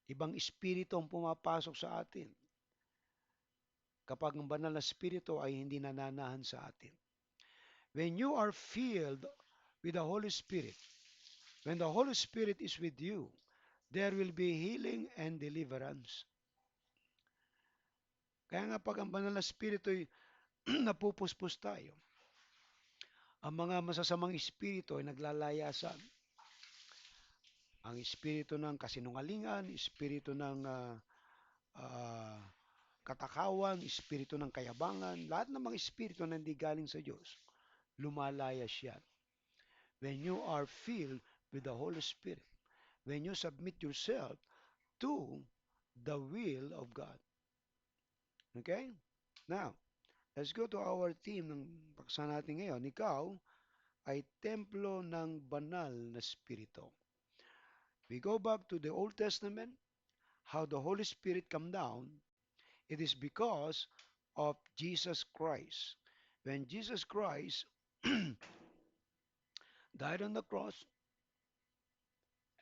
Ibang Espiritu ang pumapasok sa atin kapag ang banal na Espiritu ay hindi nananahan sa atin. When you are filled with the Holy Spirit, when the Holy Spirit is with you, there will be healing and deliverance. Kaya nga pag ang banal na Espiritu ay napupuspos tayo, ang mga masasamang espiritu ay naglalayasan. Ang espiritu ng kasinungalingan, espiritu ng ah, katakawan, espiritu ng kayabangan, lahat ng mga espiritu na hindi galing sa Diyos, lumalayas yan. When you are filled with the Holy Spirit, when you submit yourself to the will of God. Okay? Now, let's go to our theme ng paksa natin ngayon. Ikaw ay templo ng banal na Espiritu. We go back to the Old Testament, how the Holy Spirit come down. It is because of Jesus Christ. When Jesus Christ died on the cross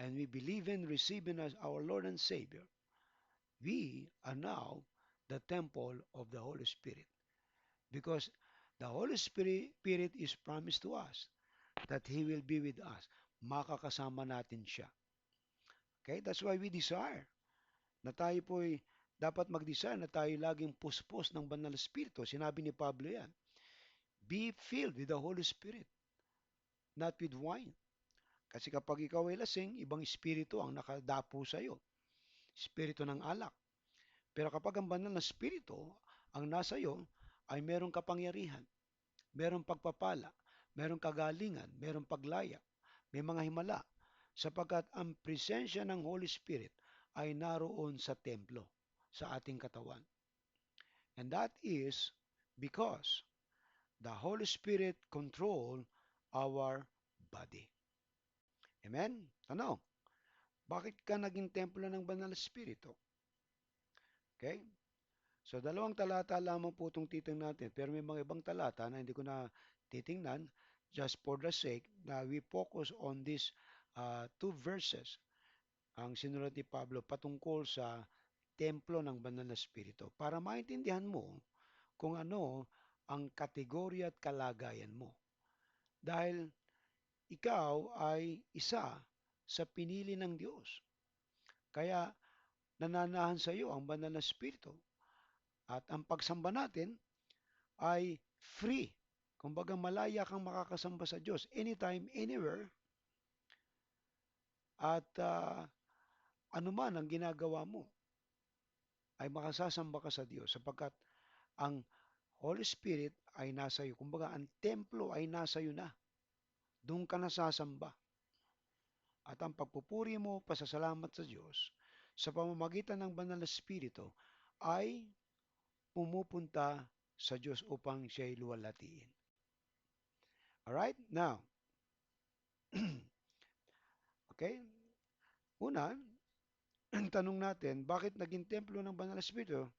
and we believe in receiving as our Lord and Savior, we are now the temple of the Holy Spirit. Because the Holy Spirit is promised to us that He will be with us. Makakasama natin siya. Okay? That's why we desire na tayo po'y dapat mag-desire na tayo laging puspos ng banal na Espiritu. Sinabi ni Pablo yan. Be filled with the Holy Spirit, not with wine. Kasi kapag ikaw ay lasing, ibang espiritu ang nakadapo sa iyo. Espiritu ng alak. Pero kapag ang banal na espiritu ang nasa iyo, ay merong kapangyarihan, merong pagpapala, merong kagalingan, merong paglaya, may mga himala, sapagkat ang presensya ng Holy Spirit ay naroon sa templo, sa ating katawan. And that is because the Holy Spirit control our body. Amen? Tanong, bakit ka naging templo ng banal na Espiritu? Okay? So, dalawang talata lamang po itong titingnan natin. Pero may mga ibang talata na hindi ko na titingnan just for the sake na we focus on these two verses. Ang sinulat ni Pablo patungkol sa templo ng banal na Espiritu para maintindihan mo kung ano ang kategorya at kalagayan mo. Dahil ikaw ay isa sa pinili ng Diyos. Kaya nananahan sa iyo ang banal na Espiritu. At ang pagsamba natin ay free. Kumbaga malaya kang makakasamba sa Diyos anytime, anywhere. At anuman ang ginagawa mo ay makasasamba ka sa Diyos sapagkat ang Holy Spirit ay nasa iyo. Kumbaga ang templo ay nasa iyo na. Doon ka nasasamba. At ang pagpupuri mo, pasasalamat sa Diyos sa pamamagitan ng banal na Espiritu ay pumupunta sa Diyos upang siya'y luwalhatiin. Alright? Now, okay? Una, ang tanong natin, bakit naging templo ng banal na Espiritu?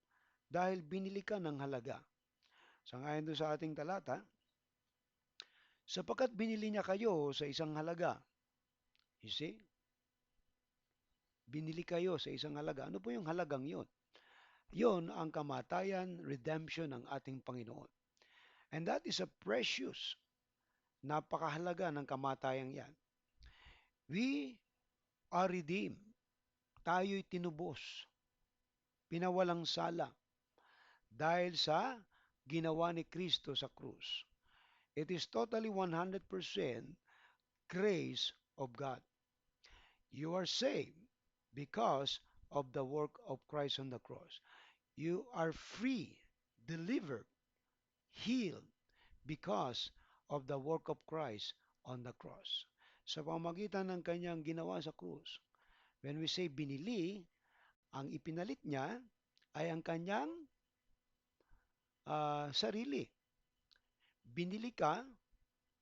Dahil binili ka ng halaga. Sangayon doon sa ating talata, sapagkat binili niya kayo sa isang halaga. You see? Binili kayo sa isang halaga. Ano po yung halagang yun? Yun ang kamatayan, redemption ng ating Panginoon. And that is a precious, napakahalaga ng kamatayang yan. We are redeemed. Tayo'y tinubos. Pinawalang sala. Dahil sa ginawa ni Kristo sa krus. It is totally 100% grace of God. You are saved because of the work of Christ on the cross. You are free, delivered, healed because of the work of Christ on the cross. Sa pamagitan ng kanyang ginawa sa krus. When we say binili, ang ipinalit niya ay ang kanyang sarili. Binili ka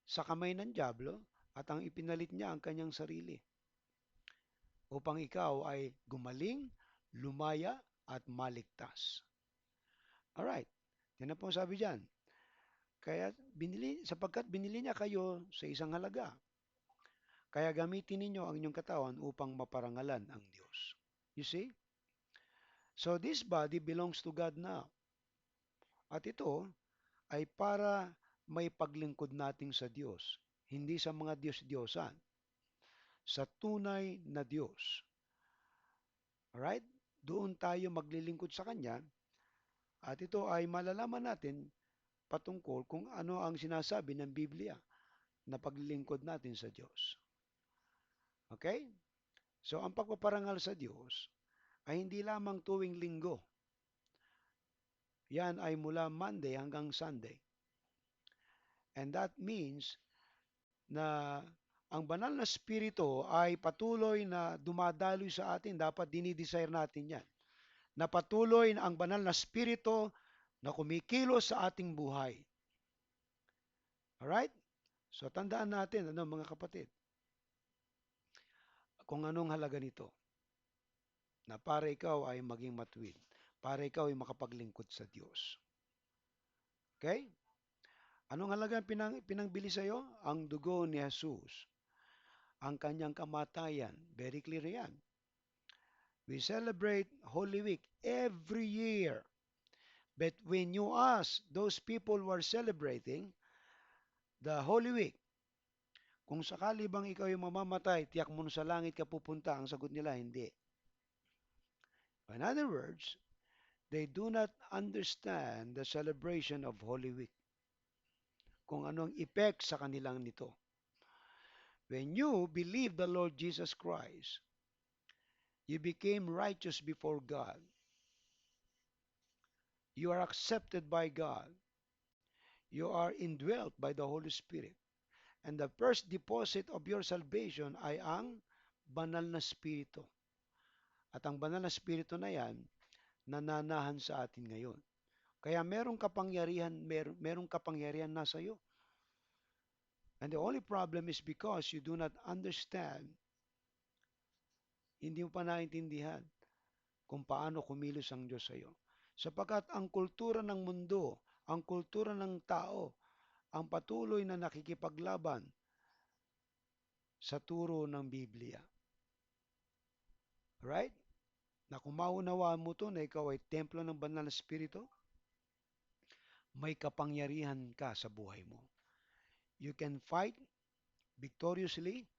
sa kamay ng dyablo at ang ipinalit niya ang kanyang sarili upang ikaw ay gumaling, lumaya at maligtas. Alright, yan na po ang sabi diyan. Kaya sapagkat binili niya kayo sa isang halaga. Kaya gamitin ninyo ang inyong katawan upang maparangalan ang Diyos. You see? So this body belongs to God now. At ito ay para may paglingkod natin sa Diyos, hindi sa mga Diyos-Diyosan, sa tunay na Diyos. Alright? Doon tayo maglilingkod sa Kanya at ito ay malalaman natin patungkol kung ano ang sinasabi ng Biblia na paglilingkod natin sa Diyos. Okay? So, ang pagpaparangal sa Diyos ay hindi lamang tuwing linggo. Yan ay mula Monday hanggang Sunday. And that means na ang banal na spirito ay patuloy na dumadaloy sa atin. Dapat dinidesire natin yan. Na patuloy na ang banal na spirito na kumikilos sa ating buhay. Alright? So tandaan natin, mga kapatid, kung anong halaga nito. Na para ikaw ay maging matuwid. Para ikaw ay makapaglingkod sa Diyos. Okay? Anong halaga pinangbili sa iyo? Ang dugo ni Jesus. Ang kanyang kamatayan. Very clear yan. We celebrate Holy Week every year. But when you ask those people who are celebrating the Holy Week, kung sakali bang ikaw yung mamamatay, tiyak mo sa langit ka pupunta, ang sagot nila, hindi. In other words, they do not understand the celebration of Holy Week. Kung anong effect sa kanilang nito. When you believe the Lord Jesus Christ, you became righteous before God. You are accepted by God. You are indwelt by the Holy Spirit. And the first deposit of your salvation ay ang banal na spirito. At ang banal na spirito na yan, nananahan sa atin ngayon. Kaya merong kapangyarihan nasa iyo. And the only problem is because you do not understand, hindi mo pa naintindihan kung paano kumilos ang Diyos sa iyo. Sapagkat ang kultura ng mundo, ang kultura ng tao, ang patuloy na nakikipaglaban sa turo ng Biblia. Right? Na kung maunawaan mo to na ikaw ay templo ng banal na spirito, may kapangyarihan ka sa buhay mo. You can fight victoriously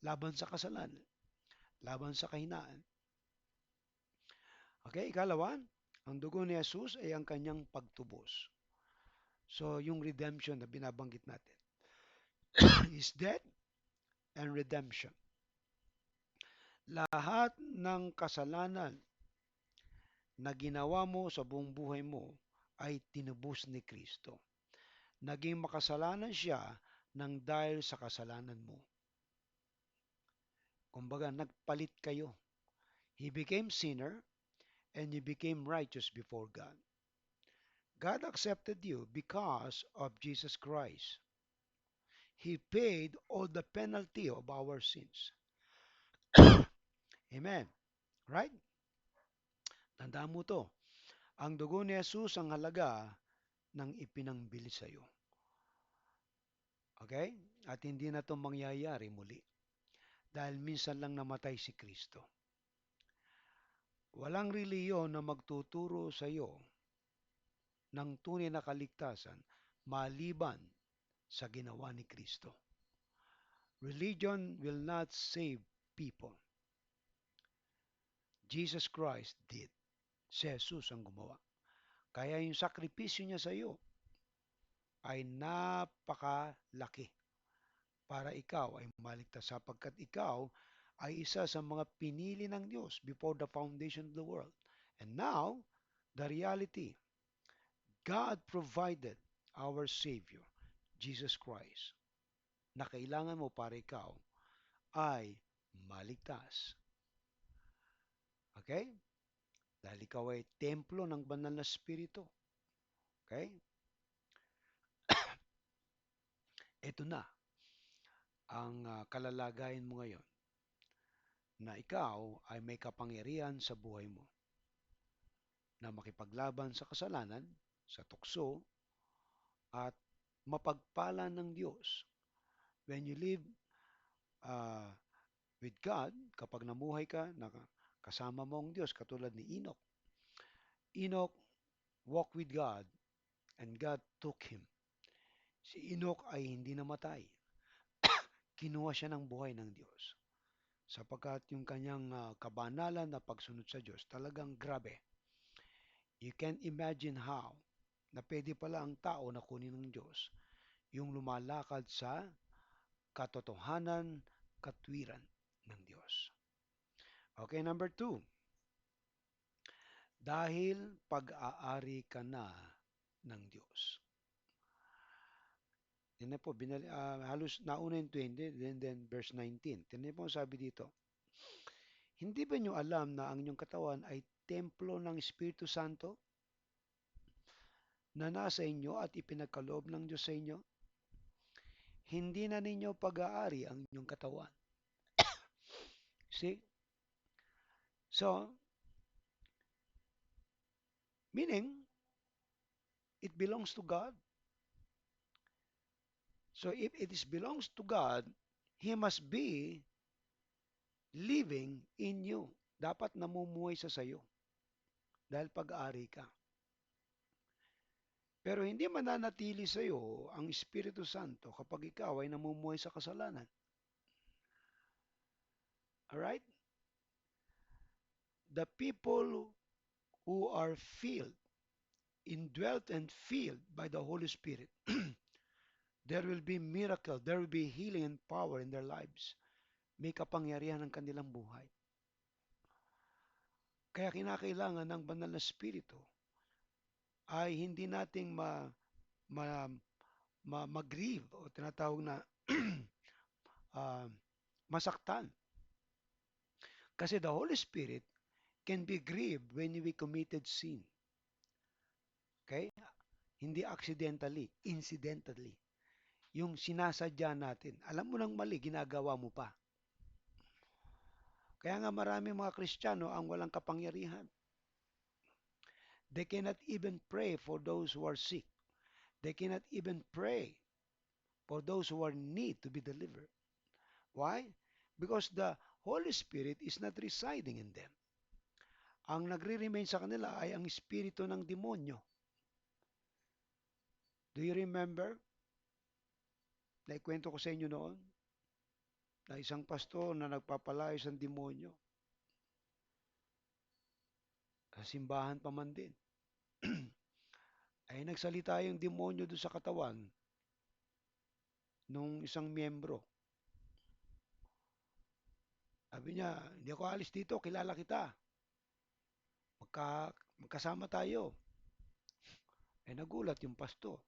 laban sa kasalanan, laban sa kahinaan. Okay, ikalawa, ang dugo ni Jesus ay ang kanyang pagtubos. So, yung redemption na binabanggit natin is death and redemption. Lahat ng kasalanan na ginawa mo sa buong buhay mo ay tinubos ni Kristo. Naging makasalanan siya nang dahil sa kasalanan mo. Kumbaga, nagpalit kayo. He became sinner and you became righteous before God. God accepted you because of Jesus Christ. He paid all the penalty of our sins. Amen. Right? Tandaan mo to. Ang dugo ni Jesus ang halaga ng ipinangbili sa iyo. Okay? At hindi na to mangyayari muli. Dahil minsan lang namatay si Kristo. Walang reliyon na magtuturo sa iyo ng tunay na kaligtasan maliban sa ginawa ni Kristo. Religion will not save people. Jesus Christ did. Si Jesus ang gumawa. Kaya yung sakripisyo niya sa iyo ay napakalaki para ikaw ay maligtas sapagkat ikaw ay isa sa mga pinili ng Diyos before the foundation of the world. And now, the reality, God provided our Savior, Jesus Christ, na kailangan mo para ikaw ay maligtas. Okay? Dahil ikaw ay templo ng banal na spirito. Okay? Ito na. ang kalalagayan mo ngayon na ikaw ay may kapangyarihan sa buhay mo na makipaglaban sa kasalanan, sa tukso, at mapagpala ng Diyos. When you live uh, with God, kapag namuhay ka, kasama mo ang Diyos, katulad ni Enoch. Enoch walked with God and God took him. Si Enoch ay hindi namatay. Kinuha siya ng buhay ng Diyos. Sapagkat yung kanyang kabanalan na pagsunod sa Diyos, talagang grabe. You can't imagine how na pwede pala ang tao na kunin ng Diyos yung lumalakad sa katotohanan, katwiran ng Diyos. Okay, number 2. Dahil pag-aari ka na ng Diyos. Yan po, halos nauna yung 20, then verse 19. Tignan po sabi dito. Hindi ba niyo alam na ang inyong katawan ay templo ng Espiritu Santo na nasa inyo at ipinagkaloob ng Diyos sa inyo? Hindi na ninyo pag-aari ang inyong katawan. See? So, meaning, it belongs to God. So, if it belongs to God, He must be living in you. Dapat namumuhay sa sayo. Dahil pag-aari ka. Pero hindi mananatili sa iyo ang Espiritu Santo kapag ikaw ay namumuhay sa kasalanan. Alright? The people who are filled, indwelt and filled by the Holy Spirit, there will be miracle, there will be healing and power in their lives. May kapangyarihan ng kanilang buhay. Kaya kinakailangan ng banal na Espiritu ay hindi nating mag-grieve o tinatawag na uh, masaktan. Kasi the Holy Spirit can be grieved when we committed sin. Okay? Hindi accidentally, incidentally. Yung sinasadya natin. Alam mo nang mali, ginagawa mo pa. Kaya nga maraming mga Kristiyano ang walang kapangyarihan. They cannot even pray for those who are sick. They cannot even pray for those who are in need to be delivered. Why? Because the Holy Spirit is not residing in them. Ang nagre-remain sa kanila ay ang espiritu ng demonyo. Do you remember? Naikwento ko sa inyo noon na isang pastor na nagpapalayas ng demonyo. Sa simbahan pa man din. Ay nagsalita yung demonyo doon sa katawan nung isang miyembro. Sabi niya, hindi ako alis dito, kilala kita. Magkasama tayo. Eh nagulat yung pastor.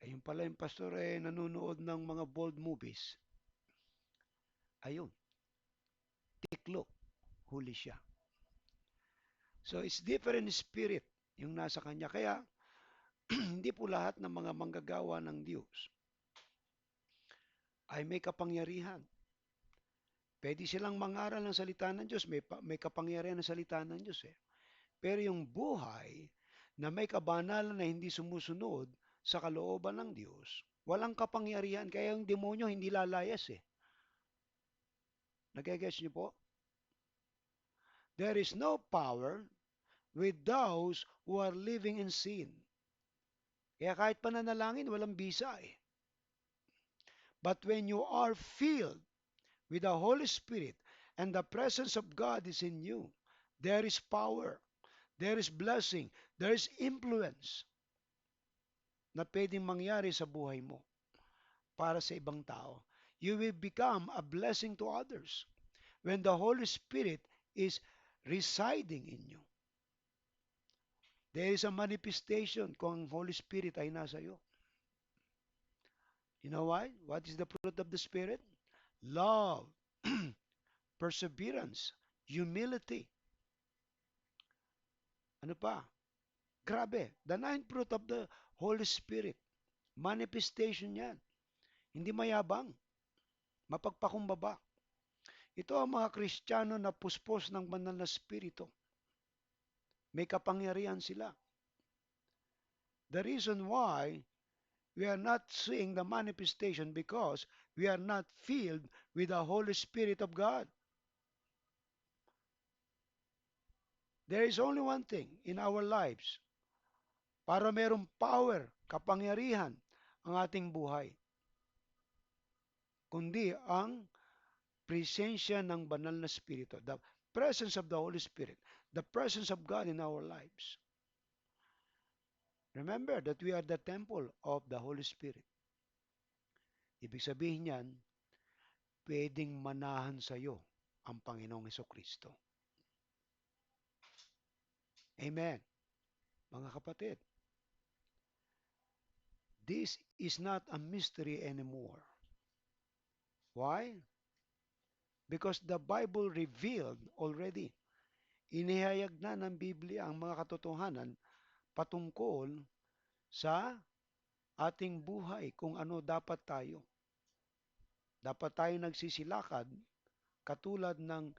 Eh yung pala yung pastor nanonood ng mga bold movies. Ayun, tiklo, huli siya. So it's different spirit yung nasa kanya. Kaya hindi po lahat ng mga manggagawa ng Diyos ay may kapangyarihan. Pwede silang mangaral ng salita ng Diyos, may kapangyarihan ng salita ng Diyos eh. Pero yung buhay na may kabanalan na hindi sumusunod sa kalooban ng Diyos, walang kapangyarihan, kaya yung demonyo hindi lalayas eh. Nagigets niyo po? There is no power with those who are living in sin. Kaya kahit pananalangin, walang bisa eh. But when you are filled with the Holy Spirit and the presence of God is in you, there is power, there is blessing, there is influence na pwedeng mangyari sa buhay mo para sa ibang tao. You will become a blessing to others when the Holy Spirit is residing in you. There is a manifestation kung ang Holy Spirit ay nasa iyo. You know why? What is the fruit of the Spirit? Love, perseverance, humility. Ano pa? Grabe. The nine fruit of the Holy Spirit. Manifestation yan. Hindi mayabang. mapagpakumbaba. Ito ang mga Kristiyano na puspos ng banal na Espiritu. May kapangyarihan sila. The reason why we are not seeing the manifestation because we are not filled with the Holy Spirit of God. There is only one thing in our lives para merong power, kapangyarihan ang ating buhay, kundi ang presensya ng banal na Espiritu, the presence of the Holy Spirit, the presence of God in our lives. Remember that we are the temple of the Holy Spirit. Ibig sabihin niyan, pwedeng manahan sa iyo ang Panginoong Kristo. Amen. Mga kapatid, this is not a mystery anymore. Why? Because the Bible revealed already. Inihayag na ng Biblia ang mga katotohanan patungkol sa ating buhay kung ano dapat tayo. Dapat tayo nagsisilakad katulad ng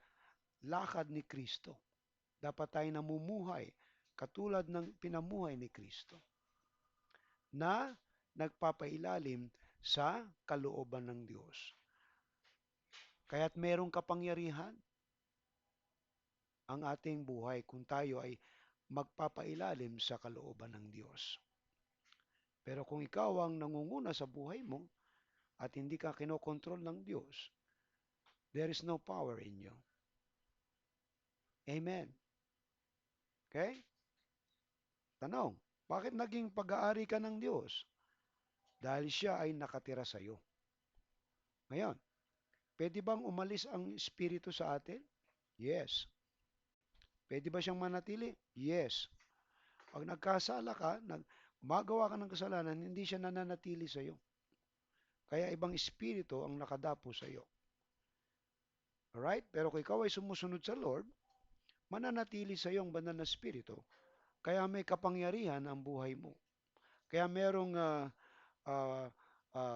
lakad ni Kristo. Dapat tayo namumuhay katulad ng pinamuhay ni Kristo na nagpapailalim sa kalooban ng Diyos. Kaya't merong kapangyarihan ang ating buhay kung tayo ay magpapailalim sa kalooban ng Diyos. Pero kung ikaw ang nangunguna sa buhay mo at hindi ka kinokontrol ng Diyos, there is no power in you. Amen. Okay? Tanong, bakit naging pag-aari ka ng Diyos? Dahil siya ay nakatira sa iyo. Ngayon, pwede bang umalis ang Espiritu sa atin? Yes. Pwede ba siyang manatili? Yes. Pag nagkasala ka, gumagawa ka ng kasalanan, hindi siya nananatili sa iyo. Kaya ibang espiritu ang nakadapo sa iyo. Alright? Pero kung ikaw ay sumusunod sa Lord, mananatili sa iyo ang banal na espiritu. Kaya may kapangyarihan ang buhay mo. Kaya merong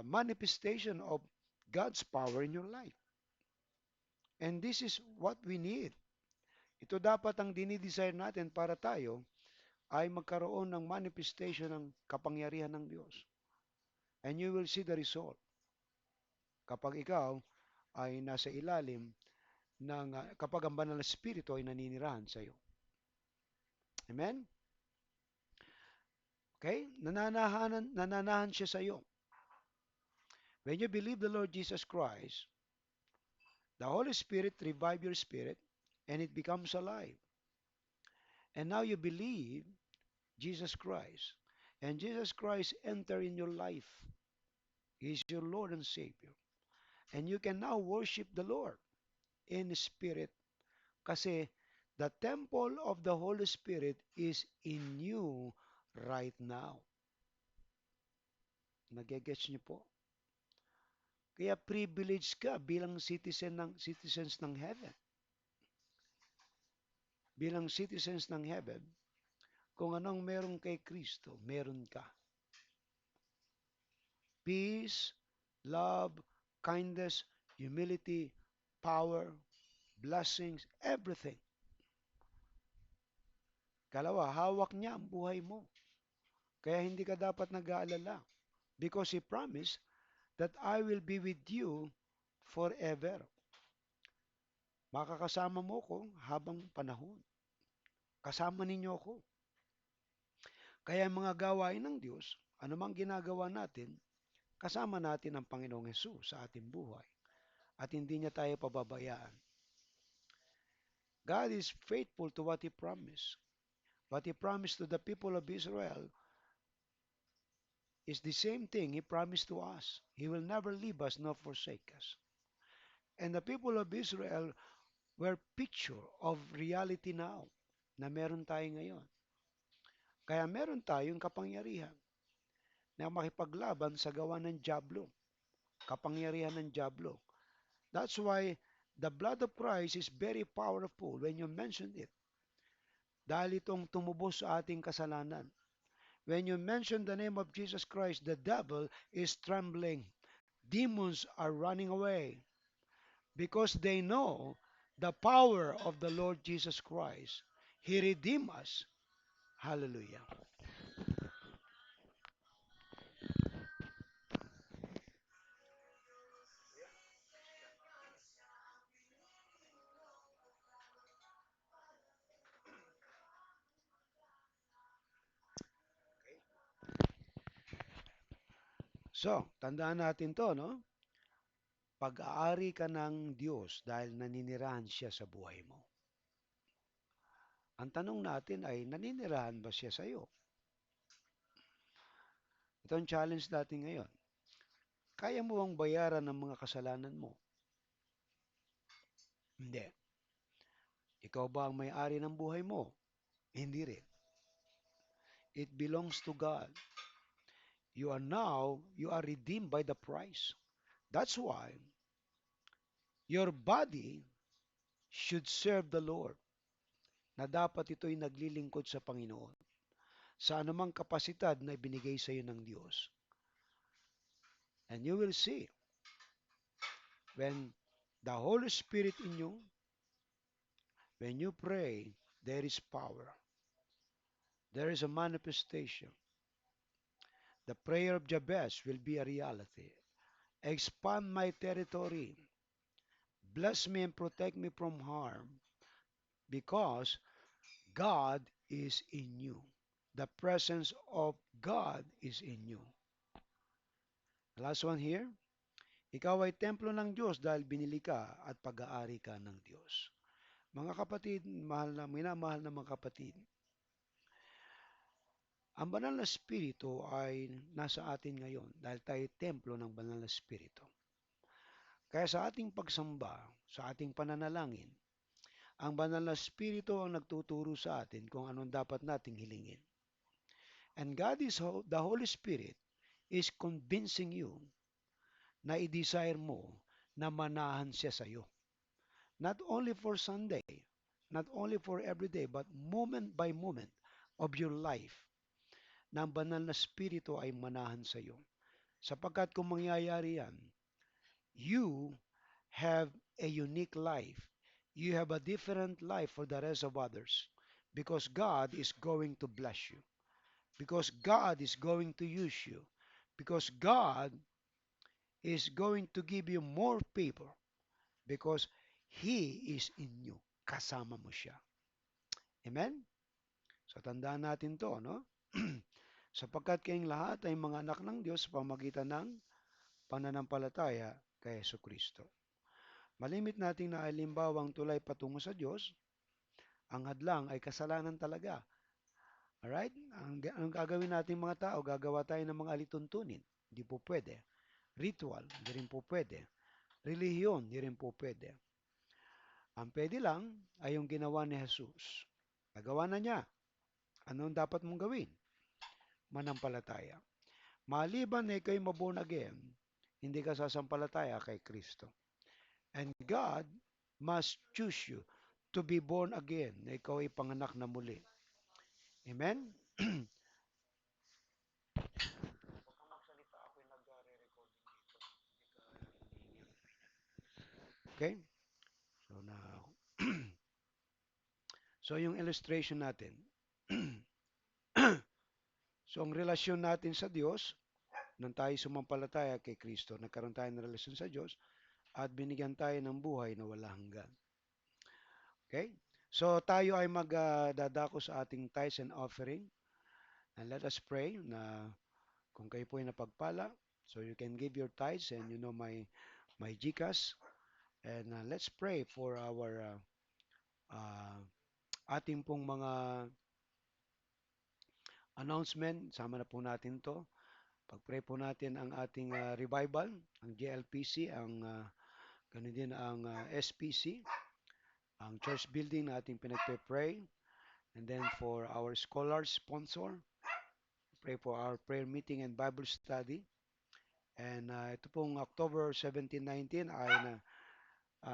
manifestation of God's power in your life. And this is what we need. Ito dapat ang dinidesire natin para tayo ay magkaroon ng manifestation ng kapangyarihan ng Diyos. And you will see the result. Kapag ikaw ay nasa ilalim ng kapag ang banal na espiritu ay naninirahan sa iyo. Amen? Okay? Nananahan siya sa iyo. When you believe the Lord Jesus Christ, the Holy Spirit revive your spirit and it becomes alive. And now you believe Jesus Christ. And Jesus Christ enter in your life. He is your Lord and Savior. And you can now worship the Lord in spirit kasi the temple of the Holy Spirit is in you right now. Nagigets niyo po? Kaya privileged ka bilang citizens ng heaven. Bilang citizens ng heaven, kung anong meron kay Kristo, meron ka. Peace, love, kindness, humility, power, blessings, everything. Kalawa, hawak niya ang buhay mo. Kaya hindi ka dapat nag-aalala. Because He promised that I will be with you forever. Makakasama mo ko habang panahon. Kasama ninyo ako. Kaya mga gawain ng Diyos, anumang ginagawa natin, kasama natin ang Panginoong Hesus sa ating buhay. At hindi niya tayo pababayaan. God is faithful to what He promised. What He promised to the people of Israel is the same thing He promised to us. He will never leave us nor forsake us. And the people of Israel were picture of reality now na meron tayo ngayon. Kaya meron tayong kapangyarihan na makipaglaban sa gawa ng dyablo. Kapangyarihan ng dyablo. That's why the blood of Christ is very powerful when you mention it. Dahil itong tumubos sa ating kasalanan. When you mention the name of Jesus Christ, the devil is trembling. Demons are running away because they know the power of the Lord Jesus Christ. He redeemed us. Hallelujah. So, tandaan natin to, no? Pag-aari ka ng Diyos dahil naninirahan siya sa buhay mo. Ang tanong natin ay, naninirahan ba siya sa iyo? Ito ang challenge natin ngayon. Kaya mo bang bayaran ang mga kasalanan mo? Hindi. Ikaw ba ang may-ari ng buhay mo? Hindi rin. It belongs to God. You are redeemed by the price. That's why your body should serve the Lord, na dapat ito'y naglilingkod sa Panginoon sa anumang kapasidad na ibinigay sa iyo ng Diyos. And you will see, when the Holy Spirit in you, when you pray, there is power. There is a manifestation. The prayer of Jabez will be a reality. Expand my territory. Bless me and protect me from harm because God is in you. The presence of God is in you. The last one here. Ikaw ay templo ng Diyos dahil binili ka at pag-aari ka ng Diyos. Mga kapatid, minamahal na mga kapatid, ang banal na spirito ay nasa atin ngayon dahil tayo templo ng banal na spirito. Kaya sa ating pagsamba, sa ating pananalangin, ang banal na spirito ang nagtuturo sa atin kung anong dapat nating hilingin. And the Holy Spirit is convincing you na i-desire mo na manahan siya sa iyo. Not only for Sunday, not only for every day, but moment by moment of your life, na ang banal na spirito ay manahan sa iyo. Sapagkat kung mangyayari yan, you have a unique life. You have a different life for the rest of others because God is going to bless you. Because God is going to use you. Because God is going to give you more favor because He is in you. Kasama mo siya. Amen? So tandaan natin to, no? Sapagkat kayong lahat ay mga anak ng Diyos sa pamagitan ng pananampalataya kay Yesu Kristo. Malimit nating na alimbawang tulay patungo sa Diyos, ang hadlang ay kasalanan talaga. Alright? Ang gagawin nating mga tao, gagawa tayo ng mga alituntunin. Hindi po pwede. Ritual, hindi rin po pwede. Relihiyon, hindi rin po pwede. Ang pwede lang ay yung ginawa ni Jesus. Nagawa na niya. Anong dapat mong gawin? Manampalataya. Maliban na ikaw'y maborn again, hindi ka sasampalataya kay Kristo. And God must choose you to be born again, na ikaw ay panganak na muli. Amen? Okay? So now, so yung illustration natin. So ang relasyon natin sa Diyos, nang tayo sumampalataya kay Kristo, nagkaroon tayo ng relasyon sa Diyos, at binigyan tayo ng buhay na wala hanggan. Okay? So tayo ay magdadako sa ating tithes and offering. And let us pray na kung kayo po ay napagpala, so you can give your tithes and you know my GCash. And let's pray for our uh, ating pong mga announcement. Sama na po natin to. Pag-pray po natin ang ating revival, ang JLPC, ang ganun din ang SPC, ang church building na ating pinagpe-pray. And then for our scholars sponsor, pray for our prayer meeting and Bible study. And ito pong October 17, 19 ay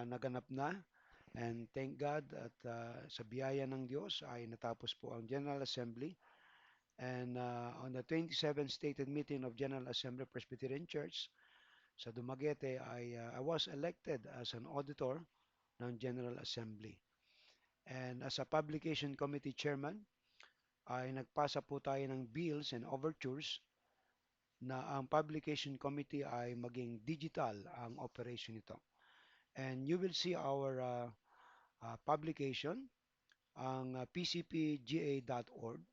naganap na. And thank God at sa biyaya ng Diyos ay natapos po ang General Assembly. And on the 27th stated meeting of General Assembly Presbyterian Church, sa Dumaguete ay I was elected as an auditor ng General Assembly. And as a Publication Committee Chairman, ay nagpasa po tayo ng bills and overtures na ang Publication Committee ay maging digital ang operation nito. And you will see our publication, ang pcpga.org,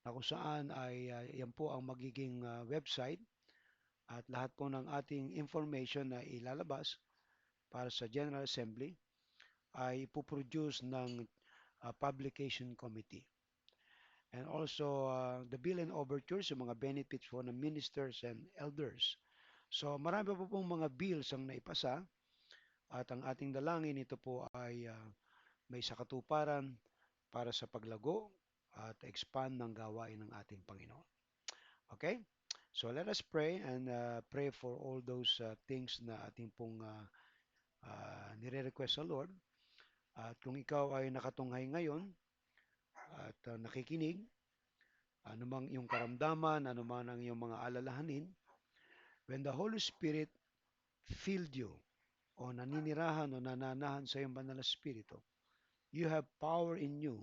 na kung saan ay yan po ang magiging website at lahat po ng ating information na ilalabas para sa General Assembly ay ipoproduce ng Publication Committee. And also the bill and overtures, yung mga benefits po ng ministers and elders. So marami pa pong mga bills ang naipasa at ang ating dalangin ito po ay may sakatuparan para sa paglago at expand ng gawain ng ating Panginoon. Okay? So let us pray and pray for all those things na ating pong nire-request sa Lord. At kung ikaw ay nakatunghay ngayon at nakikinig, anumang iyong karamdaman, anuman ang iyong mga alalahanin, when the Holy Spirit filled you o naninirahan o nananahan sa iyong banal na spirito, you have power in you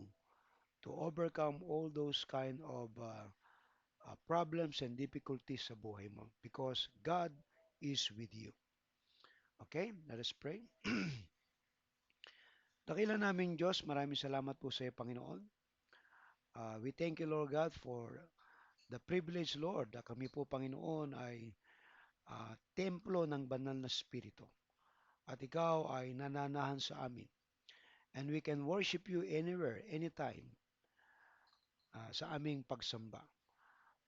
to overcome all those kind of problems and difficulties sa buhay mo because God is with you. Okay? Let us pray. Dakila naming Diyos, maraming salamat po sa iyo, Panginoon. We thank you, Lord God, for the privilege, Lord, na kami po, Panginoon, ay templo ng banal na spirito. At ikaw ay nananahan sa amin. And we can worship you anywhere, anytime, sa aming pagsamba.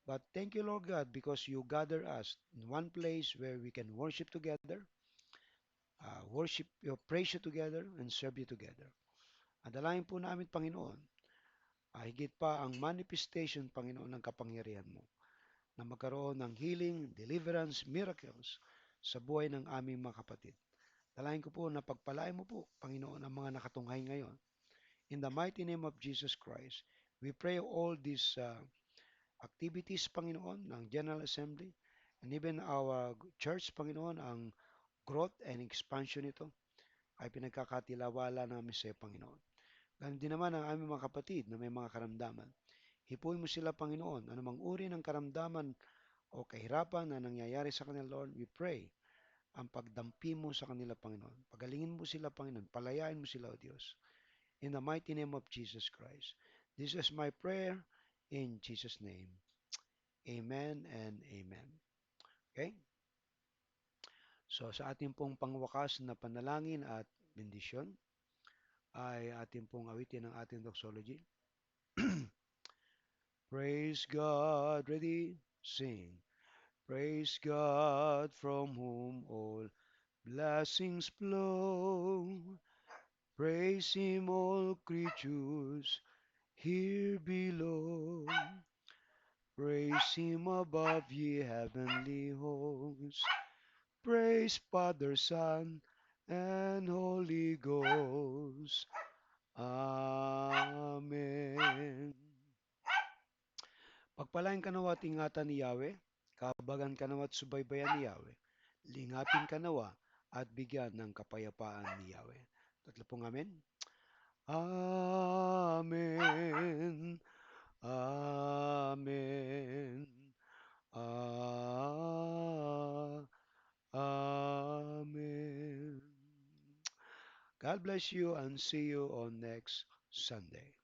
But thank you, Lord God, because you gather us in one place where we can worship together, worship you, praise you together, and serve you together. At dalangin po namin, Panginoon, higit pa ang manifestation, Panginoon, ng kapangyarihan mo na magkaroon ng healing, deliverance, miracles sa buhay ng aming mga kapatid. Dalangin ko po na pagpalain mo po, Panginoon, ang mga nakatunghay ngayon. In the mighty name of Jesus Christ, we pray all these activities, Panginoon, ng General Assembly and even our church, Panginoon, ang growth and expansion nito ay pinagkakatilawala namin sa iyo, Panginoon. Ganun din naman ang aming mga kapatid na may mga karamdaman. Hipuin mo sila, Panginoon, anumang uri ng karamdaman o kahirapan na nangyayari sa kanila, Lord, we pray ang pagdampi mo sa kanila, Panginoon. Pagalingin mo sila, Panginoon. Palayain mo sila, O Diyos. In the mighty name of Jesus Christ. This is my prayer in Jesus' name. Amen and amen. Okay? So sa ating pong pangwakas na panalangin at bendisyon ay ating pong awitin ang ating doxology. Praise God, ready, sing. Praise God from whom all blessings flow. Praise Him, all creatures here below. Praise Him above, ye heavenly hosts. Praise Father, Son, and Holy Ghost. Amen. Pagpalain ka nawa at ingatan ni Yahweh, kabagan ka nawa at subaybayan ni Yahweh, lingapin ka nawa at bigyan ng kapayapaan ni Yahweh. Tatlo pong amen. Amen. Amen. Amen. God bless you and see you on next Sunday.